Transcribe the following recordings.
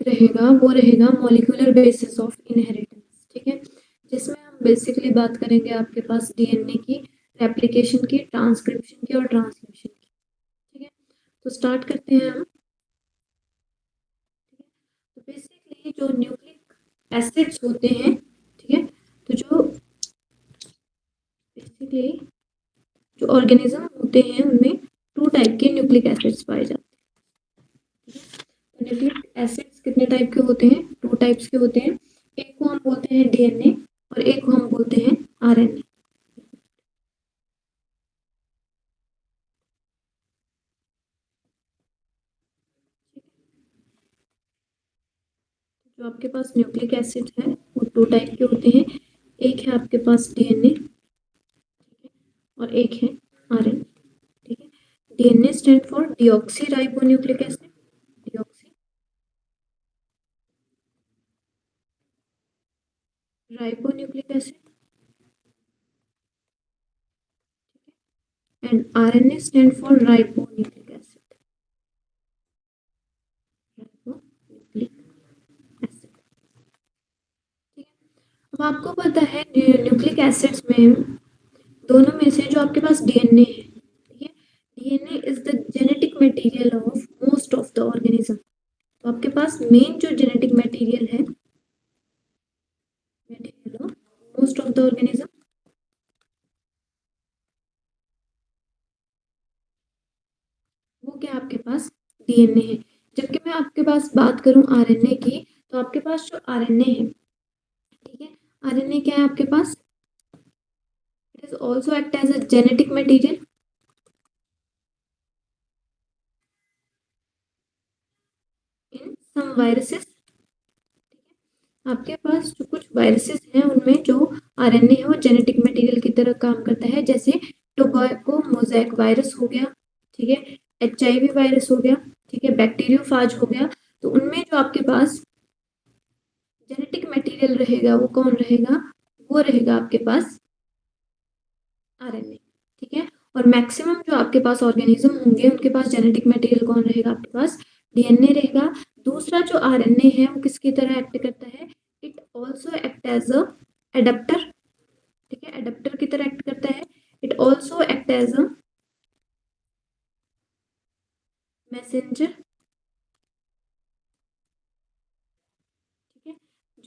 रहेगा वो रहेगा मॉलिक्यूलर बेसिस ऑफ इनहेरिटेंस, ठीक है, जिसमें हम बेसिकली बात करेंगे आपके पास डीएनए की, रेप्लिकेशन की, ट्रांसक्रिप्शन की और ट्रांसलेशन की, ठीक है। तो स्टार्ट करते हैं हम। तो बेसिकली जो न्यूक्लिक एसिड्स होते हैं, ठीक है, तो जो बेसिकली जो ऑर्गेनिज्म होते हैं उनमें टू टाइप के न्यूक्लिक एसिड्स पाए जाते हैं। न्यूक्लिक एसिड्स कितने टाइप के होते हैं? टू टाइप्स के होते हैं। एक को हम बोलते हैं डीएनए और एक को हम बोलते हैं आरएनए। जो आपके पास न्यूक्लिक एसिड है वो टू टाइप के होते हैं। एक है आपके पास डीएनए और एक है आरएनए, ठीक है। DNA stand for deoxy ribonucleic acid, deoxy ribonucleic acid, and RNA stand for ribonucleic acid, ribonucleic acid, ठीक है। अब आपको पता है न्यूक्लिक एसिड्स में दोनों में से जो आपके पास डीएनए है, ठीक है, DNA is the genetic material of most of the organism. तो आपके पास मेन जो जेनेटिक मटेरियल है, material of most of the organism, वो क्या आपके पास डीएनए है। जबकि मैं आपके पास बात करूं आरएनए की, तो आपके पास जो आरएनए है, ठीक है, आरएनए क्या है आपके पास? It is also act as a genetic material in some viruses. आपके पास जो कुछ वायरसेस हैं उनमें जो आरएनए है वो जेनेटिक मटेरियल की तरह काम करता है, जैसे टोबैको मोज़ेक वायरस हो गया, ठीक है, एचआईवी वायरस हो गया, ठीक है, बैक्टीरियोफाज हो गया। तो उनमें जो आपके पास जेनेटिक मटेरियल रहेगा वो कौन रहेगा? वो रहेगा आपके पास आरएनए, ठीक है। और मैक्सिमम जो आपके पास ऑर्गेनिज्म होंगे उनके पास जेनेटिक मटेरियल कौन रहेगा आपके पास? डीएनए रहेगा। दूसरा जो आरएनए है वो किसकी तरह एक्ट करता है? It also act as a adapter, ठीक है, एडेप्टर की तरह एक्ट करता है। It also act as a messenger, ठीक है।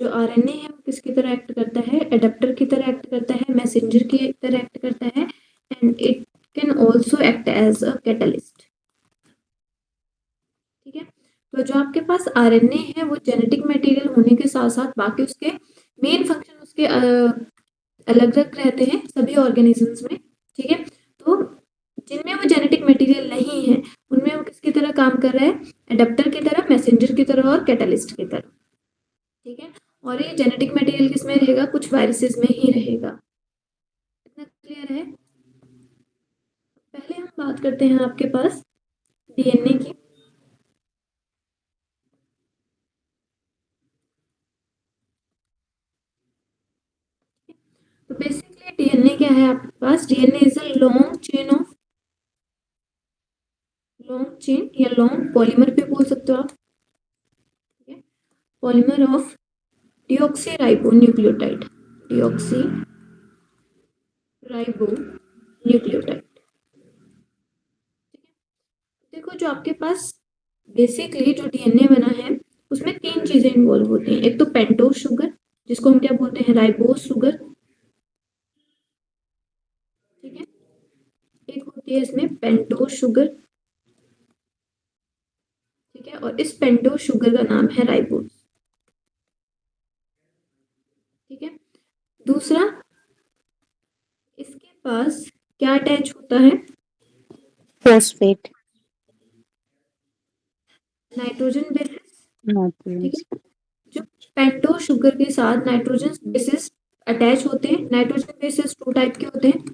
जो आरएनए है वो किसकी तरह एक्ट करता है? एडेप्टर की तरह एक्ट करता है, मैसेंजर की तरह एक्ट करता है, and it can also act as a catalyst, ठीक है। तो जो आपके पास आरएनए है वो जेनेटिक मटेरियल होने के साथ साथ बाकी उसके मेन फंक्शन उसके अलग अलग रहते हैं सभी ऑर्गेनिजम्स में, ठीक है। तो जिनमें वो जेनेटिक मटेरियल नहीं है उनमें वो किसकी तरह काम कर रहा है? एडेप्टर की तरह, मैसेंजर की तरह और कैटलिस्ट की तरह, ठीक है। और ये जेनेटिक मटेरियल किसमें रहेगा? कुछ वायरसेस में ही रहेगा। इतना क्लियर है? पहले हम बात करते हैं आपके पास डीएनए की। तो बेसिकली डीएनए क्या है आपके पास? DNA is a long chain या लॉन्ग पॉलीमर भी बोल सकते हो आप, ठीक है, polymer of deoxyribonucleotide, deoxyribonucleotide, देखो जो आपके पास बेसिकली जो डीएनए बना है उसमें तीन चीजें इन्वॉल्व होती हैं। एक तो पेंटोज शुगर, जिसको हम क्या बोलते हैं? राइबोज शुगर, ठीक है। एक होती है इसमें पेंटोज शुगर, ठीक है, और इस पेंटोज शुगर का नाम है राइबोज, ठीक है। दूसरा, इसके पास क्या अटैच होता है? फॉस्फेट, नाइट्रोजन बेसिस, ठीक नाइट्रोजन, है। जो पेंटोज शुगर के साथ नाइट्रोजन बेसिस अटैच होते हैं। नाइट्रोजन बेसिस टू टाइप के होते हैं,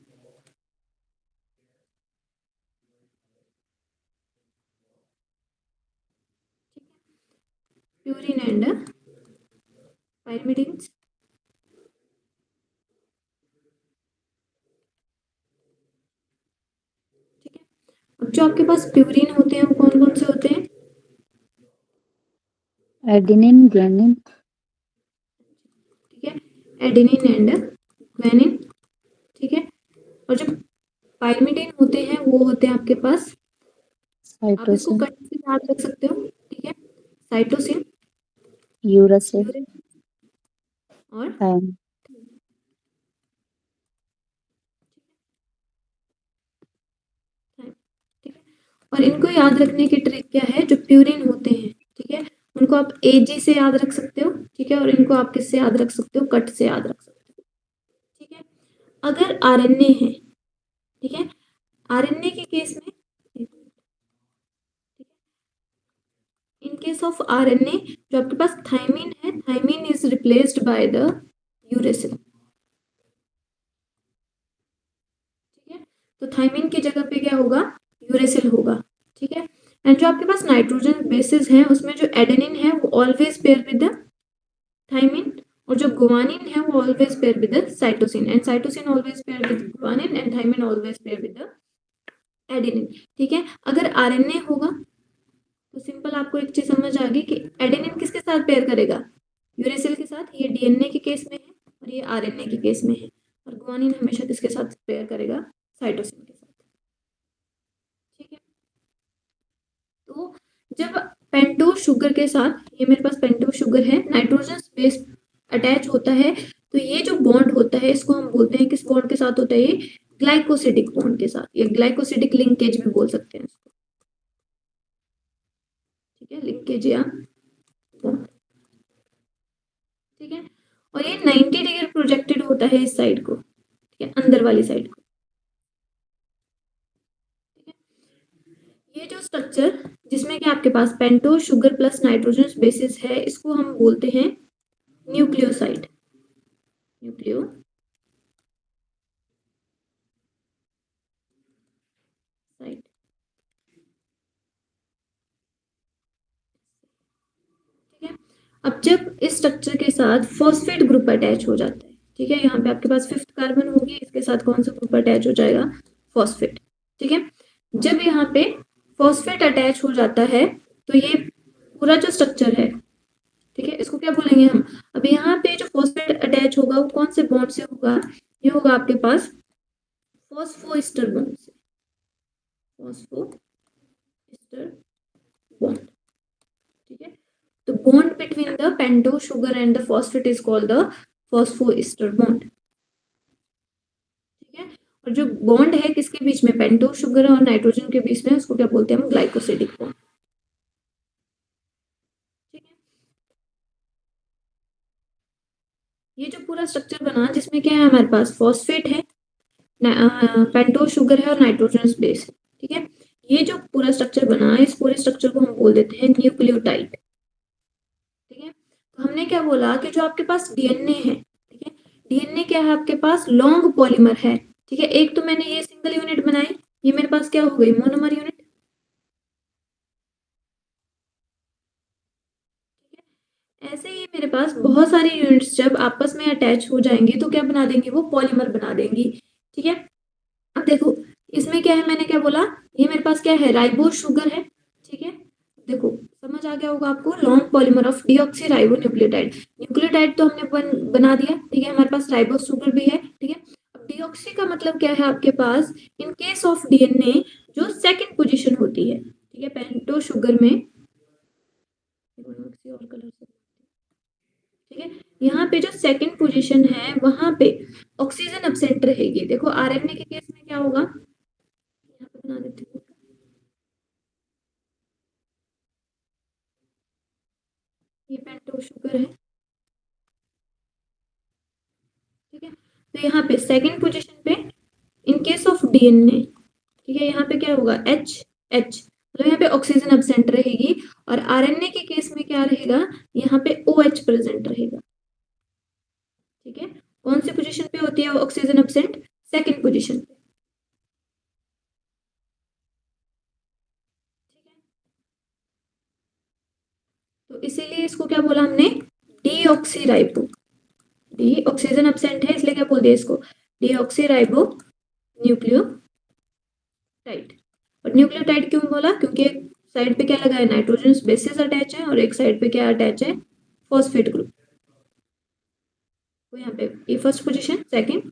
प्यूरिन एंड पाइरिमिडिन, ठीक है। अब जो आपके पास प्यूरिन होते हैं वो कौन कौन से होते हैं? Adenine, guanine. ठीक है, एडेनिन एंड ग्वानिन। ठीक है, और जो पाइरिमिडिन होते हैं वो होते हैं आपके पास, आप इसको Cytosine. कट से याद रख सकते हो। ठीक है, साइटोसिन, Uracil. यूरिन और Thymine. थाइम। ठीक है, और इनको याद रखने की ट्रिक क्या है, जो प्यूरिन होते हैं, ठीक है, उनको आप एजी से याद रख सकते हो। ठीक है, और इनको आप किससे याद रख सकते हो, कट से याद रख सकते हो। ठीक है, अगर आरएनए है, ठीक है, आरएनए के केस में, इन केस ऑफ आरएनए जो आपके पास थाइमिन है, thymine is replaced by the uracil. ठीक है, तो थाइमिन की जगह पे क्या होगा, यूरेसिल होगा। ठीक है, एंड जो आपके पास नाइट्रोजन बेसिस है उसमें जो एडेनिन है वो always pair with the thymine, और जो गुआनिन है वो always pair with the cytosine, and cytosine always pair with guanine, and thymine always pair with the adenine. ठीक है, अगर आरएनए होगा तो सिंपल आपको एक चीज समझ आ गई कि एडेनिन किसके साथ पेयर करेगा, यूरेसिल के साथ। ये डीएनए के केस में है और ये आरएनए के केस में है, और गुआनिन हमेशा किसके साथ पेयर करेगा, साइटोसिन के साथ। ठीक है, तो जब पेंटोज शुगर के साथ, ये मेरे पास पेंटोज शुगर है, नाइट्रोजन बेस अटैच होता है, तो ये जो बॉन्ड होता है इसको हम बोलते हैं, किस बॉन्ड के साथ होता है, ये ग्लाइकोसिडिक बॉन्ड के साथ, या ग्लाइकोसिडिक लिंकेज भी बोल सकते हैं इसको। ठीक है, लिंकेज या बॉन्ड। ठीक है, और ये 90 डिग्री प्रोजेक्टेड होता है इस साइड को, ठीक है, अंदर वाली साइड को। ठीक है, ये जो स्ट्रक्चर जिसमें कि आपके पास pentose sugar plus nitrogen bases है, इसको हम बोलते हैं न्यूक्लियोसाइड, न्यूक्लियोसाइड। ठीक है, अब जब इस स्ट्रक्चर के साथ फॉस्फेट ग्रुप अटैच हो जाता है, ठीक है, यहाँ पे आपके पास 5th कार्बन होगी, इसके साथ कौन सा ग्रुप अटैच हो जाएगा, फॉस्फेट। ठीक है, जब यहाँ पे फॉस्फेट अटैच हो जाता है तो ये पूरा जो स्ट्रक्चर है, ठीक है, इसको क्या बोलेंगे हम, अब यहाँ पे जो फॉस्फेट अटैच होगा वो कौन से बॉन्ड से होगा, ये होगा आपके पास फॉस्फोएस्टर बॉन्ड से, फॉस्फोएस्टर बॉन्ड। ठीक है, the bond between the pentose sugar and the phosphate is called the phosphoester bond। ठीक है, और जो बॉन्ड है किसके बीच में, पेंटोज शुगर और नाइट्रोजन के बीच में, उसको क्या बोलते हैं हम, ग्लाइकोसिडिक बॉन्ड। ठीक है, ये जो पूरा स्ट्रक्चर बना जिसमें क्या है, हमारे पास फॉस्फेट है, पेंटोज शुगर है और नाइट्रोजन बेस है। ठीक है, ये जो पूरा स्ट्रक्चर बना, इस पूरे स्ट्रक्चर को हम बोल देते हैं न्यूक्लियोटाइड। ठीक है, तो हमने क्या बोला कि जो आपके पास डीएनए है, ठीक है, डीएनए क्या है आपके पास, लॉन्ग पॉलीमर है। ठीक है, एक तो मैंने ये सिंगल यूनिट बनाई, ये मेरे पास क्या हो गई, मोनोमर यूनिट। ठीक है, ऐसे ही मेरे पास बहुत सारी यूनिट्स जब आपस में अटैच हो जाएंगी तो क्या बना देंगी, वो पॉलीमर बना देंगी। ठीक है, अब देखो इसमें क्या है, मैंने क्या बोला, ये मेरे पास क्या है, राइबोज शुगर है। ठीक है, देखो समझ आ गया होगा आपको, long polymer of deoxy ribo nucleotide. Nucleotide तो हमने बना दिया, ठीक है, हमारे पास राइबोज शुगर भी है। ठीक है, अब डीऑक्सी का मतलब क्या है आपके पास, इन केस ऑफ डीएनए जो सेकंड पोजीशन होती है, ठीक है, पेंटो शुगर में, किसी और कलर से, ठीक है, यहाँ पे जो सेकंड पोजीशन है वहां पे ऑक्सीजन एब्सेंट रहेगी। देखो आरएनए के केस में क्या होगा, यहाँ पे बना देती हूँ, ये पेंटोज शुगर है। ठीक है, तो यहाँ पे सेकंड पोजीशन पे इन केस ऑफ डीएनए, ठीक है, यहाँ पे क्या होगा, एच एच, मतलब यहाँ पे ऑक्सीजन एब्सेंट रहेगी, और आरएनए के केस में क्या रहेगा, यहाँ पे ओ एच प्रेजेंट रहेगा। ठीक है, कौन सी पोजीशन पे होती है ऑक्सीजन एब्सेंट, सेकंड पोजीशन पे। ठीक है, तो इसीलिए इसको क्या बोला हमने, डीऑक्सीराइबो, डी ऑक्सीजन एब्सेंट है इसलिए क्या बोल दिया इसको, डीऑक्सीराइबो न्यूक्लियोटाइड। और न्यूक्लियोटाइड क्यों बोला, क्योंकि साइड पे क्या लगा है, नाइट्रोजन बेसिस अटैच है, और एक साइड पे क्या अटैच है, फॉस्फेट ग्रुप। तो यहाँ पे ये फर्स्ट पोजीशन, सेकंड,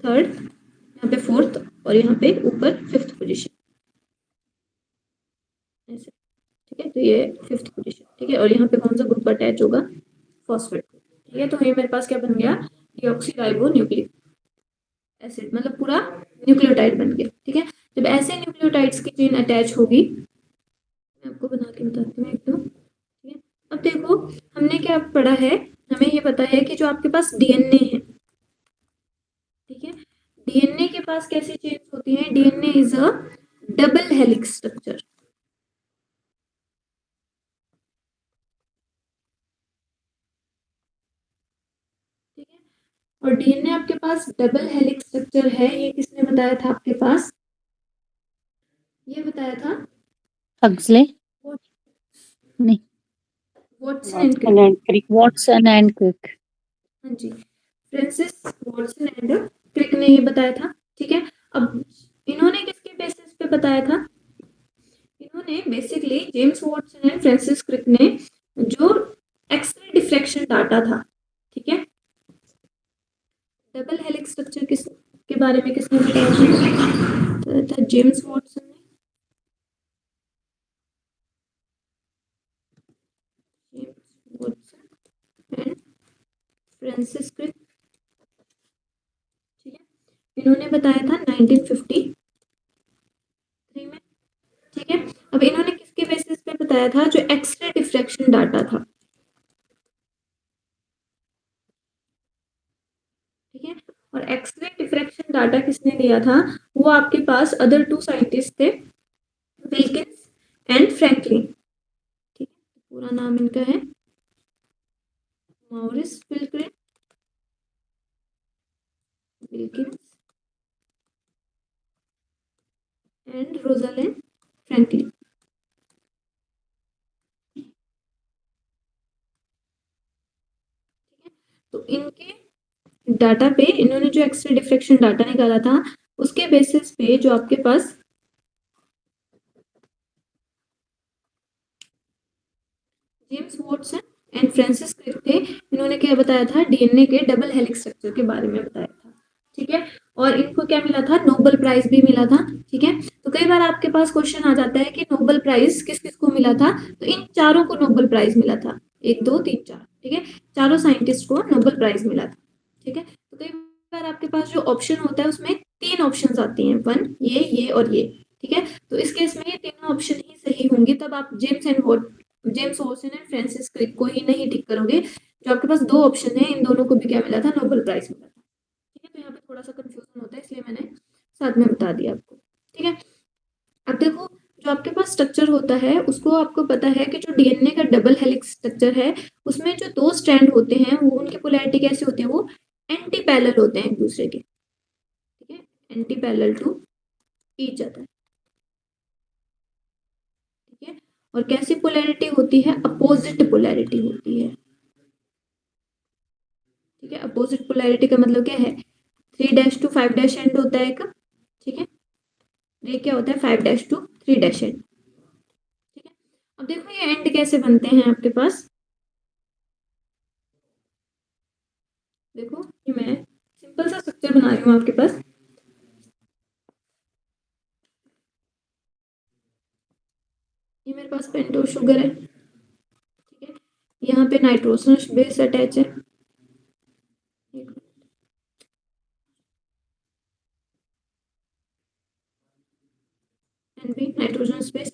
थर्ड, यहाँ पे फोर्थ, और यहाँ पे ऊपर फिफ्थ पोजीशन, ऐसे। ठीक है, तो ये फिफ्थ पोजीशन। ठीक है, और यहाँ पे कौन सा ग्रुप अटैच होगा, फॉस्फेट। ठीक है, तो ये मेरे पास क्या बन गया, डीऑक्सीराइबो न्यूक्लिक एसिड, मतलब पूरा न्यूक्लियोटाइड बन गया। ठीक है, जब ऐसे न्यूक्लियोटाइड्स की चेन अटैच होगी, मैं आपको बना के बताती हूँ एकदम। ठीक है, अब देखो हमने क्या पढ़ा है, हमें ये पता है कि जो आपके पास डीएनए है, ठीक है, डीएनए के पास कैसी चेन्स होती हैं, DNA is a double helix structure. ठीक है, और डीएनए आपके पास डबल हेलिक्स स्ट्रक्चर है, ये किसने बताया था आपके पास, ये बताया था हक्सले नहीं, Watson and Crick. Watson and Crick. हाँ जी, फ्रांसिस वॉटसन एंड क्रिक ने ये बताया था। ठीक है, अब इन्होंने किसके बेसिस पे बताया था, इन्होंने basically James Watson and Francis Crick ने जो एक्सरे डिफ्रैक्शन डाटा था, ठीक है, डबल हेलिक्स स्ट्रक्चर किस के बारे में किसने बताया था, जेम्स वॉटसन ने, James Watson and Francis Crick. ठीक है, इन्होंने बताया था 1953 में। ठीक है, अब इन्होंने किसके बेसिस पे बताया था, जो एक्सरे डिफ्रैक्शन डाटा था। ठीक है, और एक्सरे डिफ्रैक्शन डाटा किसने दिया था, वो आपके पास अदर टू साइंटिस्ट थे, विल्किंस एंड फ्रैंकलिन। ठीक है, पूरा नाम इनका है Morris Wilkins and Rosalind Franklin. तो इनके डाटा पे, इन्होंने जो एक्सरे डिफ्रैक्शन डाटा निकाला था, उसके बेसिस पे जो आपके पास James Watson and Francis Crick थे, इन्होंने क्या बताया था, डीएनए के डबल हेलिक्स स्ट्रक्चर के बारे में बताया था। ठीक है, और इनको क्या मिला था, नोबेल प्राइज भी मिला था। ठीक है, तो कई बार आपके पास क्वेश्चन आ जाता है कि नोबेल प्राइज किस किस को मिला था, तो इन चारों को नोबेल प्राइज मिला था, 1 2 3 4। ठीक है, चारों साइंटिस्ट को नोबेल प्राइज मिला था। ठीक है, तो कई बार आपके पास जो ऑप्शन होता है उसमें 3 ऑप्शन आती हैं, 1 ये और ये। ठीक है, तो इस केस में ये तीनों ऑप्शन ही सही होंगे, तब आप James Watson and Francis Crick को ही नहीं टिक करोगे। जो आपके पास 2 ऑप्शन है, इन दोनों को भी क्या मिला था, नोबेल प्राइज मिला था। ठीक है, तो यहाँ पे थोड़ा सा कंफ्यूजन होता है, इसलिए मैंने साथ में बता दिया आपको। ठीक है, अब देखो जो आपके पास स्ट्रक्चर होता है, उसको आपको पता है कि जो डीएनए का डबल हेलिक्स स्ट्रक्चर है, उसमें जो 2 स्ट्रैंड होते हैं, वो उनकी पोलैरिटी कैसी होती है, वो एंटी पैरेलल होते हैं एक दूसरे के। ठीक है, anti parallel to each other. ठीक है, और कैसी पोलैरिटी होती है, अपोजिट पोलैरिटी होती है। ठीक है, अपोजिट पोलैरिटी का मतलब क्या है, 3 to 5 एंड होता है एक। ठीक है, ये क्या होता है, 5 to 3 एंड। ठीक है, अब देखो ये एंड कैसे बनते हैं आपके पास, देखो ये मैं सिंपल सा स्ट्रक्चर बना रही हूँ आपके पास। ये मेरे पास पेंटोज शुगर है। ठीक है, यहाँ पे नाइट्रोजन बेस अटैच है, एंड भी नाइट्रोजन बेस।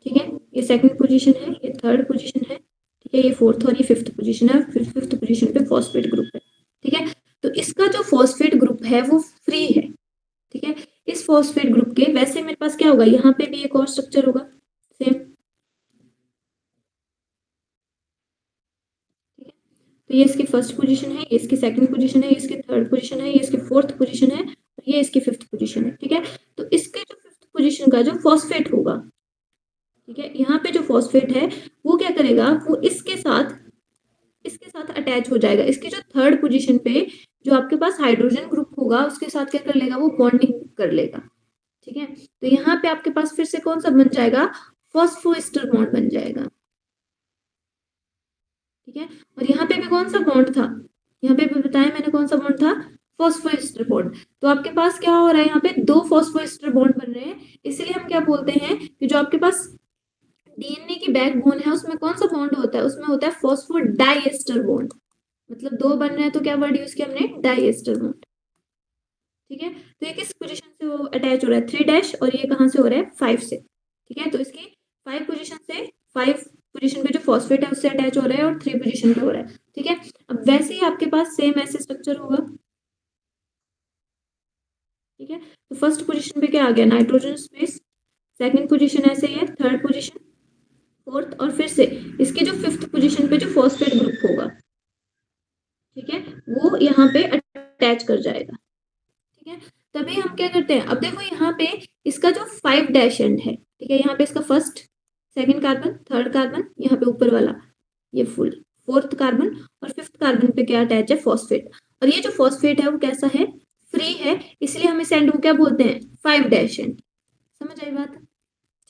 ठीक है, ये सेकंड पोजीशन है, ये थर्ड पोजीशन है। ठीक है, ये फोर्थ और ये फिफ्थ पोजीशन है, फिफ्थ पोजीशन पे फॉस्फेट ग्रुप है। ठीक है, तो इसका जो फॉस्फेट ग्रुप है वो फ्री है। ठीक है, इस फॉस्फेट ग्रुप के वैसे मेरे पास क्या होगा, यहाँ पे भी एक और स्ट्रक्चर होगा सेम। ठीक है, तो ये इसकी फर्स्ट पोजीशन है, ये इसकी सेकंड पोजीशन है, ये इसकी थर्ड पोजीशन है, ये इसकी फोर्थ पोजीशन है, और ये इसकी फिफ्थ पोजीशन है। ठीक है, तो इसके जो फिफ्थ पोजीशन का जो फॉस्फेट होगा, ठीक है, यहाँ पे जो फॉस्फेट है वो क्या करेगा, वो इसके साथ अटैच हो जाएगा। इसकी जो थर्ड पोजीशन पे जो आपके पास हाइड्रोजन ग्रुप होगा, उसके साथ क्या कर लेगा, वो बॉन्डिंग कर लेगा। ठीक है, तो यहाँ पे आपके पास फिर से कौन सा बन जाएगा, फॉस्फोएस्टर बॉन्ड बन जाएगा। ठीक है, और यहाँ पे भी कौन सा बॉन्ड था, यहाँ पे भी बताया मैंने कौन सा बॉन्ड था, फॉस्फोएस्टर बॉन्ड। तो आपके पास क्या हो रहा है, यहाँ पे दो फॉस्फोएस्टर बॉन्ड बन रहे हैं, इसलिए हम क्या बोलते हैं कि जो आपके पास डीएनए की बैकबोन है उसमें कौन सा बॉन्ड होता है, उसमें होता है फॉस्फोडाइएस्टर बॉन्ड। मतलब दो बन रहे हैं तो क्या वर्ड यूज किया हमने, डाइएस्टर बॉन्ड। ठीक है, तो ये किस पोजीशन से वो अटैच हो रहा है, 3' और ये कहाँ से हो रहा है, 5 से। ठीक है, तो इसकी 5 पोजीशन से 5 पोजीशन पे जो फॉस्फेट है उससे अटैच हो रहा है और 3 पोजीशन पे हो रहा है। ठीक है, अब वैसे ही आपके पास सेम ऐसे स्ट्रक्चर होगा। ठीक है, तो फर्स्ट पोजीशन पे क्या आ गया, नाइट्रोजन स्पेस, सेकंड पोजीशन ऐसे ही है, थर्ड पोजीशन, फोर्थ, और फिर से इसके जो फिफ्थ पोजीशन पे जो फॉस्फेट ग्रुप होगा, ठीक है, वो यहाँ पे अटैच कर जाएगा। ठीक है, तभी हम क्या करते हैं, अब देखो यहाँ पे इसका जो 5' एंड है, ठीक है, यहाँ पे इसका first second carbon, third carbon, यहाँ पे ऊपर वाला ये फुल फोर्थ कार्बन, और फिफ्थ कार्बन पे क्या अटैच है, फॉस्फेट। और ये जो फॉस्फेट है वो कैसा है, फ्री है, इसलिए हम इस एंड को क्या बोलते हैं, 5' एंड। समझ आई बात।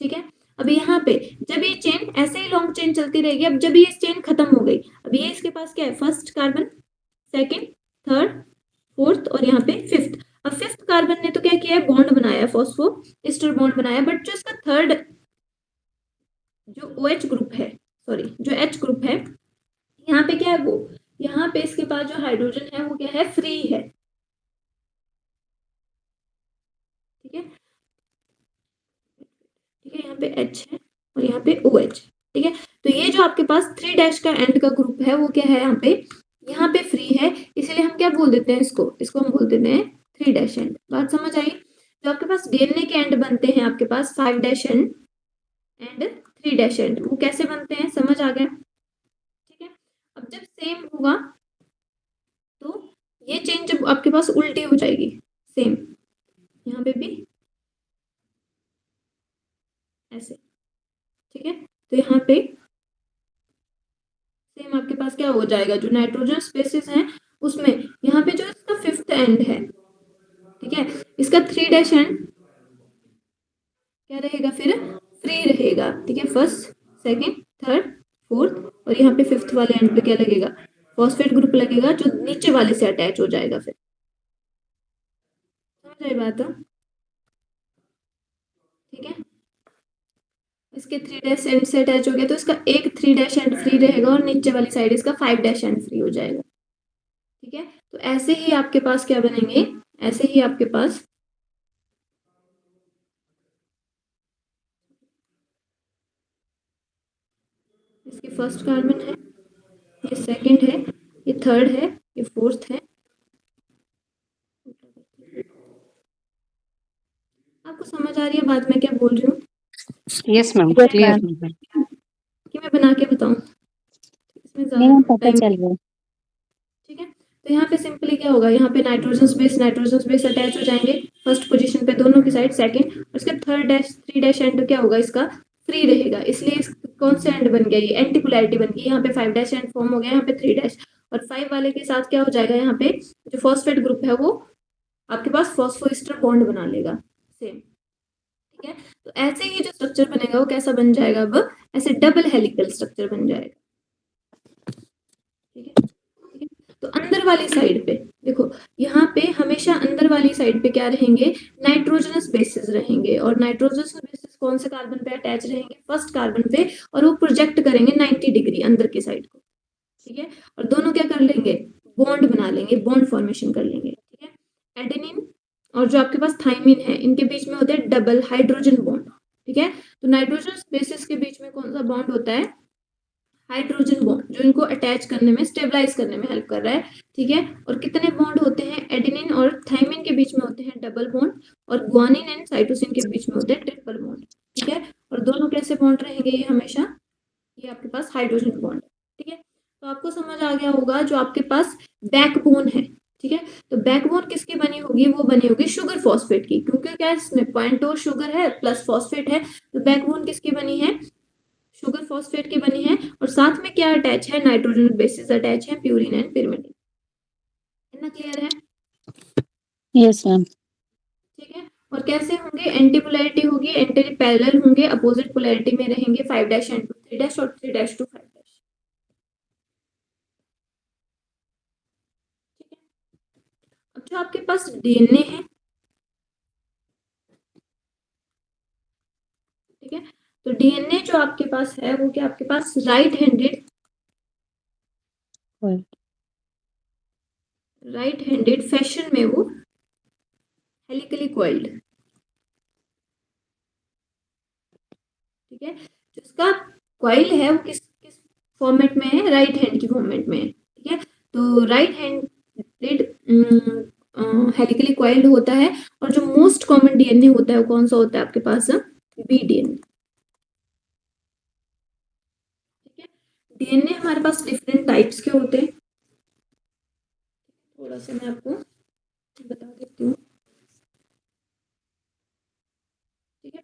ठीक है, अब यहाँ पे जब ये चेन ऐसे ही लॉन्ग चेन चलती रहेगी, अब जब ये चेन खत्म हो गई, अब ये इसके पास क्या है, first carbon, second, third, fourth, और यहाँ पे फिफ्थ। अब फिफ्थ कार्बन ने तो क्या किया है, बॉन्ड बनाया, फॉस्फो एस्टर बॉन्ड बनाया, बट जो इसका थर्ड जो OH ग्रुप है, सॉरी जो H ग्रुप है, यहाँ पे क्या है वो, यहाँ पे इसके पास जो हाइड्रोजन है वो क्या है, फ्री है। ठीक है, ठीक है, यहाँ पे H है और यहाँ पे OH। ठीक है, तो ये जो आपके पास 3' का एंड का ग्रुप है वो क्या है, यहाँ पे फ्री है, इसलिए हम क्या बोल देते हैं, इसको हम बोल देते हैं 3' एंड। बात समझ आई। जो आपके पास डीएनए के एंड बनते हैं आपके पास 5' एंड 3' एंड, वो कैसे बनते हैं, समझ आ गया। ठीक है, अब जब सेम होगा तो ये चेन जब आपके पास उल्टी हो जाएगी, सेम यहाँ पे भी ऐसे। ठीक है, तो यहाँ पे सेम आपके पास क्या हो जाएगा, जो नाइट्रोजन स्पेसिस हैं उसमें यहाँ पे जो इसका फिफ्थ एंड है, ठीक है, इसका 3' एंड क्या रहेगा, फिर फ्री रहेगा। ठीक है, फर्स्ट, सेकंड, थर्ड, फोर्थ, और यहाँ पे फिफ्थ वाले एंड पे क्या लगेगा, फॉस्फेट ग्रुप लगेगा, जो नीचे वाले से अटैच हो जाएगा। फिर समझ आई बात। ठीक है, इसके 3' एंड से अटैच हो गया तो इसका एक 3' एंड फ्री रहेगा और नीचे वाली साइड इसका 5' एंड फ्री हो जाएगा। ठीक है, तो ऐसे ही आपके पास क्या बनेंगे, ऐसे ही आपके पास इसके फर्स्ट कार्बन है, ये सेकंड है, ये थर्ड है, ये फोर्थ है। आपको समझ आ रही है बात मैं क्या बोल रही हूँ, yes ma'am, Yes, clear ma'am. कि मैं बना के बताऊं, इसमें नहीं ज्यादा पता टाइम। चल रहा। ठीक है, तो यहाँ पे सिंपली क्या होगा, यहाँ पे नाइट्रोजन स्पेस अटैच हो जाएंगे फर्स्ट पोजीशन पे दोनों की साइड, सेकंड, और इसका 3' एंड क्या होगा, इसका फ्री रहेगा, इसलिए कौन सा एंड बन गया, ये एंटीपोलैरिटी बन गई, यहाँ पे 5' एंड फॉर्म हो गया, यहाँ पे 3' और 5 वाले के साथ क्या हो जाएगा, यहाँ पे जो फॉस्फेट ग्रुप है वो आपके पास फॉस्फोएस्टर बॉन्ड बना लेगा सेम। ठीक है, तो ऐसे ही जो स्ट्रक्चर बनेगा वो कैसा बन जाएगा, अब ऐसे डबल हेलिकल स्ट्रक्चर बन जाएगा। ठीक है, ठीक है, तो अंदर वाली साइड पे देखो, यहाँ पे हमेशा अंदर वाली साइड पे क्या रहेंगे, नाइट्रोजनस बेसेस रहेंगे, और नाइट्रोजनस बेसेस कौन से कार्बन पे अटैच रहेंगे, फर्स्ट कार्बन पे, और वो प्रोजेक्ट करेंगे 90 डिग्री अंदर के साइड को। ठीक है, और दोनों क्या कर लेंगे, बॉन्ड बना लेंगे, बॉन्ड फॉर्मेशन कर लेंगे। ठीक है, एडेनिन और जो आपके पास थाइमिन है इनके बीच में होता है डबल हाइड्रोजन बॉन्ड। ठीक है, तो नाइट्रोजन बेसिस के बीच में कौन सा बॉन्ड होता है, हाइड्रोजन बॉन्ड, जो इनको अटैच करने में, स्टेबलाइज करने में हेल्प कर रहा है। ठीक है, और कितने बॉन्ड होते हैं, एडेनिन और थाइमिन के बीच में होते हैं डबल बॉन्ड, और ग्वानिन एंड साइटोसिन के बीच में होते हैं ट्रिपल बॉन्ड। ठीक है, और दोनों कैसे बॉन्ड रहेंगे, ये हमेशा ये आपके पास हाइड्रोजन बॉन्ड। ठीक है, तो आपको समझ आ गया होगा जो आपके पास बैकबोन है। ठीक है, तो बैकबोन किसकी बनी होगी, वो बनी होगी शुगर फॉस्फेट की, क्योंकि क्या इसमें 0.2 शुगर है प्लस फॉस्फेट है, तो बैकबोन किसकी बनी है, शुगर फॉस्फेट की बनी है, और साथ में क्या अटैच है, नाइट्रोजन बेसिस अटैच है, प्यूरिन एंड पिरिमिडिन। इतना क्लियर है। Yes ma'am. ठीक है, और कैसे होंगे, एंटी पोलैरिटी होगी, एंटी पैरेलल होंगे, अपोजिट पोलैरिटी में रहेंगे 5 डैश एंड 3 डैश और 3 डैश टू 5 डैश। ठीक है, अब जो आपके पास डीएनए है, ठीक है, तो डीएनए जो आपके पास है वो क्या आपके पास राइट हैंडेड फैशन में वो हेलिकली कॉइल्ड, ठीक है, जिसका कॉइल है वो किस किस फॉर्मेट में है, राइट हैंड की फॉर्मेट में है, ठीक है, तो राइट हैंडेड हेलिकली कॉइल्ड होता है। और जो मोस्ट कॉमन डीएनए होता है वो कौन सा होता है आपके पास, बी डीएनए, ठीक है। डीएनए हमारे पास डिफरेंट टाइप्स के होते हैं, थोड़ा सा मैं आपको बता देती हूँ, ठीक है।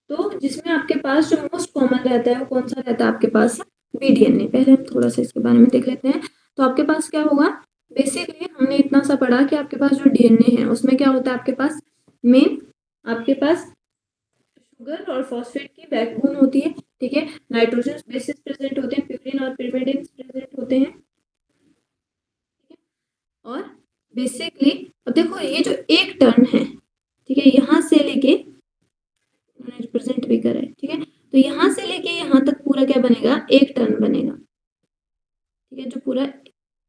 तो जिसमें आपके पास जो मोस्ट कॉमन रहता है वो कौन सा रहता है आपके पास, बी डीएनए। पहले हम थोड़ा सा इसके बारे में देख लेते हैं। तो आपके पास क्या होगा, बेसिकली हमने इतना सा पढ़ा कि आपके पास जो डीएनए है उसमें क्या होता है आपके पास, मेन आपके पास शुगर और फॉस्फेट की बैकबोन होती है, ठीक है, नाइट्रोजन बेसिस प्रेजेंट होते हैं, प्यूरिन और pyrimidine प्रेजेंट होते हैं, ठीक है। और बेसिकली अब देखो ये जो एक टर्न है, ठीक है, यहाँ से लेके रिप्रेजेंट भी करा है, ठीक है, तो यहाँ से लेके यहाँ तक पूरा क्या बनेगा, एक टर्न बनेगा, ठीक है, जो पूरा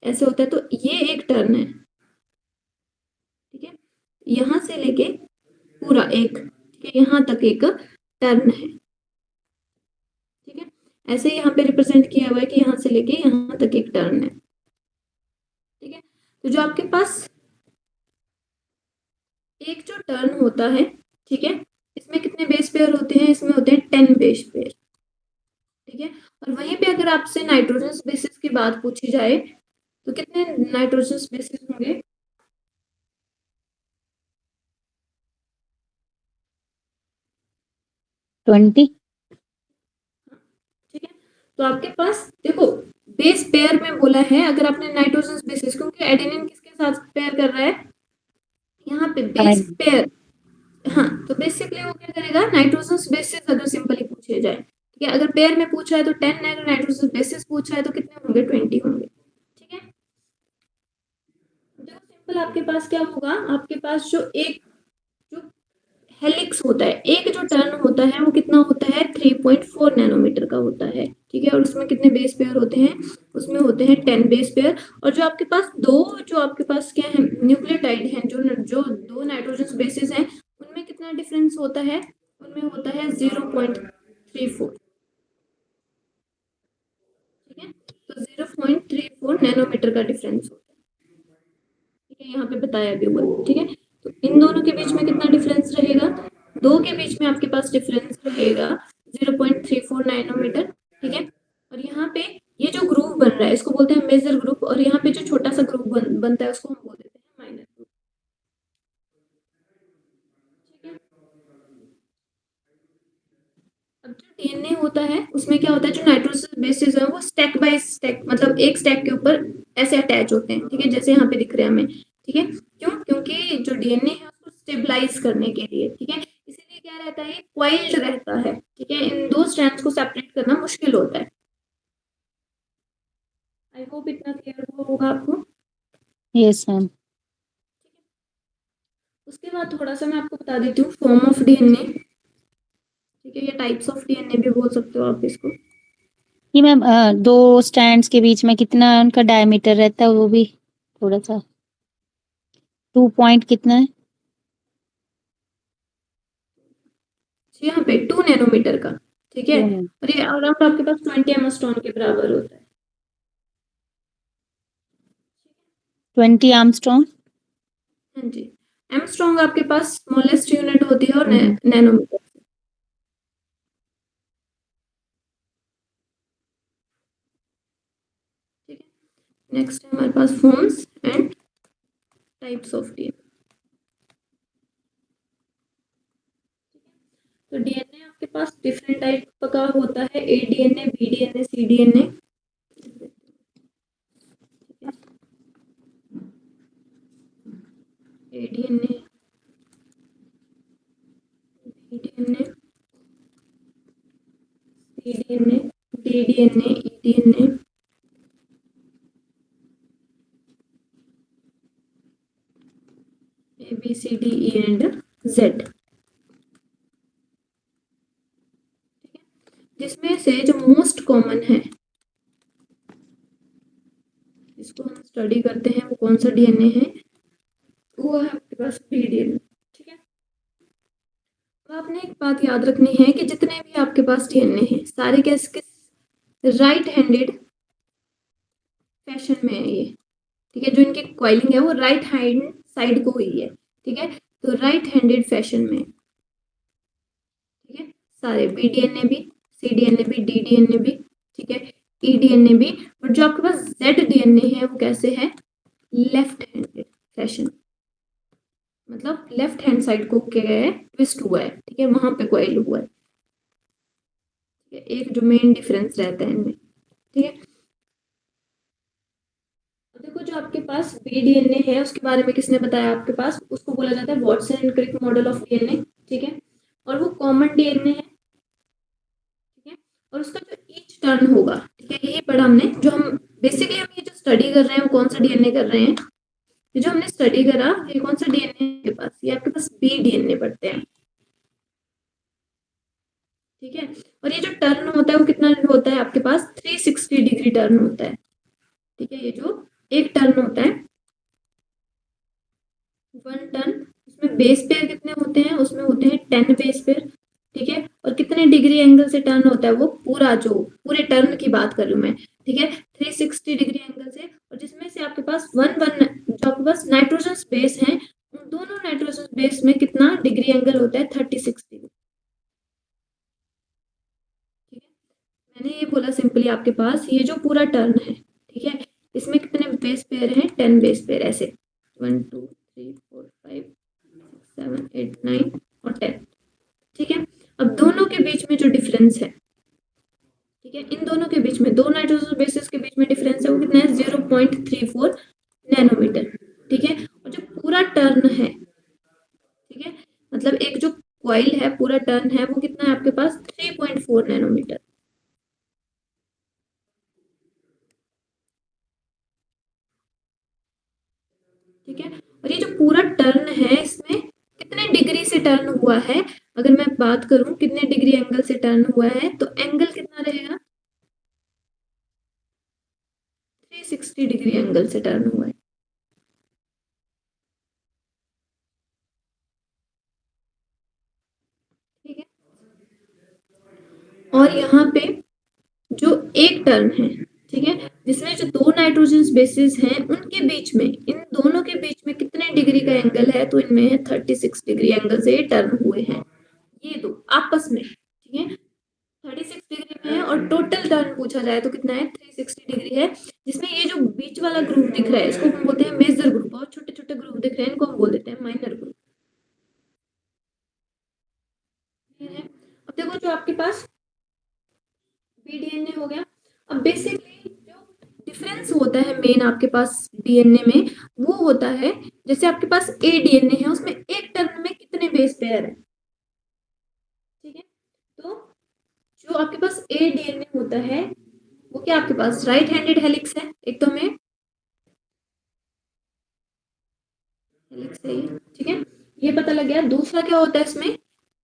ऐसे होता है, तो ये एक टर्न है, ठीक है, यहाँ से लेके पूरा एक, ठीक है, यहाँ तक एक टर्न है, ठीक है, ऐसे यहाँ पे रिप्रेजेंट किया हुआ है कि यहाँ से लेके यहाँ तक एक टर्न है, ठीक है। तो जो आपके पास एक जो टर्न होता है, ठीक है, इसमें कितने बेस पेयर होते हैं, इसमें होते हैं 10 बेस पेयर, ठीक है। और वहीं पे अगर आपसे नाइट्रोजन बेसिस की बात पूछी जाए तो कितने नाइट्रोजन बेसिस होंगे, 20। ठीक है। तो आपके पास देखो बेस पेयर में बोला है, अगर आपने नाइट्रोजन बेसिस, क्योंकि एडेनिन किसके साथ पेयर कर रहा है, यहाँ पे बेस पेयर, हाँ, तो बेसिकली वो क्या करेगा, नाइट्रोजन बेसिस अगर सिंपली पूछे जाए, ठीक है, अगर पेयर में पूछा है तो 10, अगर नाइट्रोजन बेसिस पूछा है तो कितने होंगे, 20 होंगे, ठीक है। देखो सिंपल आपके पास क्या होगा, आपके पास जो एक जो हेलिक्स होता है, एक जो टर्न होता है वो कितना होता है, 3.4 नैनोमीटर का होता है, ठीक है, और उसमें कितने बेस पेयर होते हैं, उसमें होते हैं 10 बेस पेयर। और जो आपके पास दो, जो आपके पास क्या है, न्यूक्लियोटाइड हैं, जो जो दो नाइट्रोजन बेसिस हैं, उनमें कितना डिफरेंस होता है, उनमें होता है 0.34, ठीक है, तो 0.34 नैनोमीटर का डिफरेंस होता है, ठीक है, यहाँ पे बताया भी हुआ है, ठीक है। तो इन दोनों के बीच में कितना डिफरेंस रहेगा, दो के बीच में आपके पास डिफरेंस रहेगा 0.34 नैनोमीटर, ठीक है। और यहाँ पे ये जो ग्रुप बन रहा है इसको बोलते हैं मेजर ग्रुप, और यहाँ पे जो छोटा सा ग्रुप बनता है उसको हम बोल देते हैं माइनर ग्रुप, ठीक है। अब जो डीएनए होता है उसमें क्या होता है, जो नाइट्रोजन बेसिस है वो स्टैक बाय स्टैक, मतलब एक स्टैक के ऊपर ऐसे अटैच होते हैं, ठीक है, जैसे यहाँ पे दिख रहे हैं हमें, ठीक है। क्यों, क्योंकि जो डीएनए है उसको स्टेबलाइज करने के लिए, ठीक है, इसीलिए क्या रहता है, क्वाइल्ड रहता है, ठीक है, इन दो स्ट्रैंड्स को सेपरेट करना मुश्किल होता है। आई होप इतना क्लियर हुआ होगा आपको। Yes ma'am. उसके बाद थोड़ा सा मैं आपको बता देती हूँ फॉर्म ऑफ डीएनए, ठीक है, या टाइप्स ऑफ डीएनए भी बोल सकते हो आप इसको। ये मैम दो स्टैंड्स के बीच में कितना उनका डायमीटर रहता है, वो भी थोड़ा सा 2 पॉइंट कितना है? यहाँ पे 2 नैनोमीटर का, ठीक है, 2 और ये अराउंड आपके पास 20 एमस्ट्रॉन के बराबर होता है, 20 आर्मस्ट्रॉन्ग। हाँ जी। एमस्ट्रॉन्ग आपके पास स्मॉलेस्ट यूनिट होती है और हम्म। नैनोमीटर, ठीक है। नेक्स्ट है हमारे पास forms and types of DNA. तो डीएनए आपके पास डिफरेंट टाइप का होता है, A DNA, B DNA, C DNA, A DNA, T DNA, E DNA, A B C D E and Z, जिसमें से जो मोस्ट कॉमन है जिसको हम स्टडी करते हैं वो कौन सा डीएनए है, वो है आपके पास बी डीएनए। ठीक है, तो आपने एक बात याद रखनी है कि जितने भी आपके पास डीएनए हैं सारे किस किस राइट हैंडेड फैशन में है ये। ठीक है, जो इनकी कॉइलिंग है वो राइट हैंड साइड को हुई है। ठीक है, तो राइट हैंडेड फैशन में। ठीक है, सारे बी डीएनए भी, सी डीएनए भी, डी डीएनए भी, ठीक है, ई डीएनए भी, और जो आपके पास जेड डीएनए है वो कैसे है, लेफ्ट हैंडेड फैशन, मतलब लेफ्ट हैंड साइड को क्या गया है, ट्विस्ट हुआ है। ठीक है, वहां पे कॉइल हुआ है। ठीक है, एक जो मेन डिफरेंस रहता है इनमें। ठीक है, देखो जो आपके पास बी डीएनए है उसके बारे में किसने बताया आपके पास, उसको बोला जाता है Watson and Crick model of DNA. ठीक है, और वो कॉमन डीएनए है। ठीक है, और उसका जो ईच टर्न होगा, ठीक है, ये पढ़ा हमने, जो हम बेसिकली हम ये जो स्टडी कर रहे हैं वो कौन सा डीएनए कर रहे हैं, ये जो हमने स्टडी करा ये कौन सा डीएनए है आपके पास, ये आपके पास बी डीएनए पढ़ते हैं। ठीक है, और ये जो टर्न होता है वो कितना होता है आपके पास, 360 डिग्री टर्न होता है। ठीक है, ये जो एक टर्न होता है, वन टर्न, उसमें बेस पेयर कितने होते हैं, उसमें होते हैं 10 बेस पेयर। ठीक है, और कितने डिग्री एंगल से टर्न होता है, वो पूरा जो पूरे टर्न की बात कर रही हूँ मैं। ठीक है, 360 डिग्री एंगल से, और जिसमें से आपके पास वन वन जो आपके पास नाइट्रोजन बेस है, उन दोनों नाइट्रोजन बेस में कितना डिग्री एंगल होता है, 36 डिग्री। ठीक है, मैंने ये बोला सिंपली आपके पास ये जो पूरा टर्न है, ठीक है, इसमें कितने बेस पेयर हैं, 10 बेस पेयर, ऐसे 1 2 3 4 5 6 7 8 9 और 10। ठीक है, अब दोनों के बीच में जो डिफरेंस है, ठीक है, इन दोनों के बीच में, दो नाइट्रोजन बेसिस के बीच में डिफरेंस है वो कितना है, 0.34 नैनोमीटर। ठीक है, और जो पूरा टर्न है, ठीक है, मतलब एक जो कॉइल है पूरा टर्न है वो कितना है आपके पास, 3.4 नैनोमीटर। ठीक है, और ये जो पूरा टर्न है इसमें कितने डिग्री से टर्न हुआ है, अगर मैं बात करूं कितने डिग्री एंगल से टर्न हुआ है, तो एंगल कितना रहेगा, 360 डिग्री एंगल से टर्न हुआ है। ठीक है, और यहाँ पे जो एक टर्न है, ठीक है, जिसमें जो दो नाइट्रोजन बेसिस हैं उनके बीच में, इन दोनों के बीच में कितने डिग्री का एंगल है, तो इनमें है 36 डिग्री एंगल से ये टर्न हुए हैं, ये दो आपस में। ठीक है, 36 डिग्री में है, और टोटल टर्न पूछा जाए तो कितना है, 360 डिग्री है, जिसमें ये जो बीच वाला ग्रुप दिख रहा है इसको हम बोलते हैं मेजर ग्रुप, और छोटे छोटे ग्रुप दिख रहे हैं इनको हम बोल देते हैं माइनर ग्रुप। अब देखो जो आपके पास बी डीएनए हो गया, अब बेसिकली जो डिफरेंस होता है मेन आपके पास डीएनए में, वो होता है जैसे आपके पास ए डीएनए है उसमें एक टर्न में कितने बेस पेयर है। ठीक है, तो जो आपके पास ए डीएनए होता है वो क्या आपके पास राइट हैंडेड हेलिक्स है, एक तो में हेलिक्स है ये। ठीक है, ये पता लग गया, दूसरा क्या होता है इसमें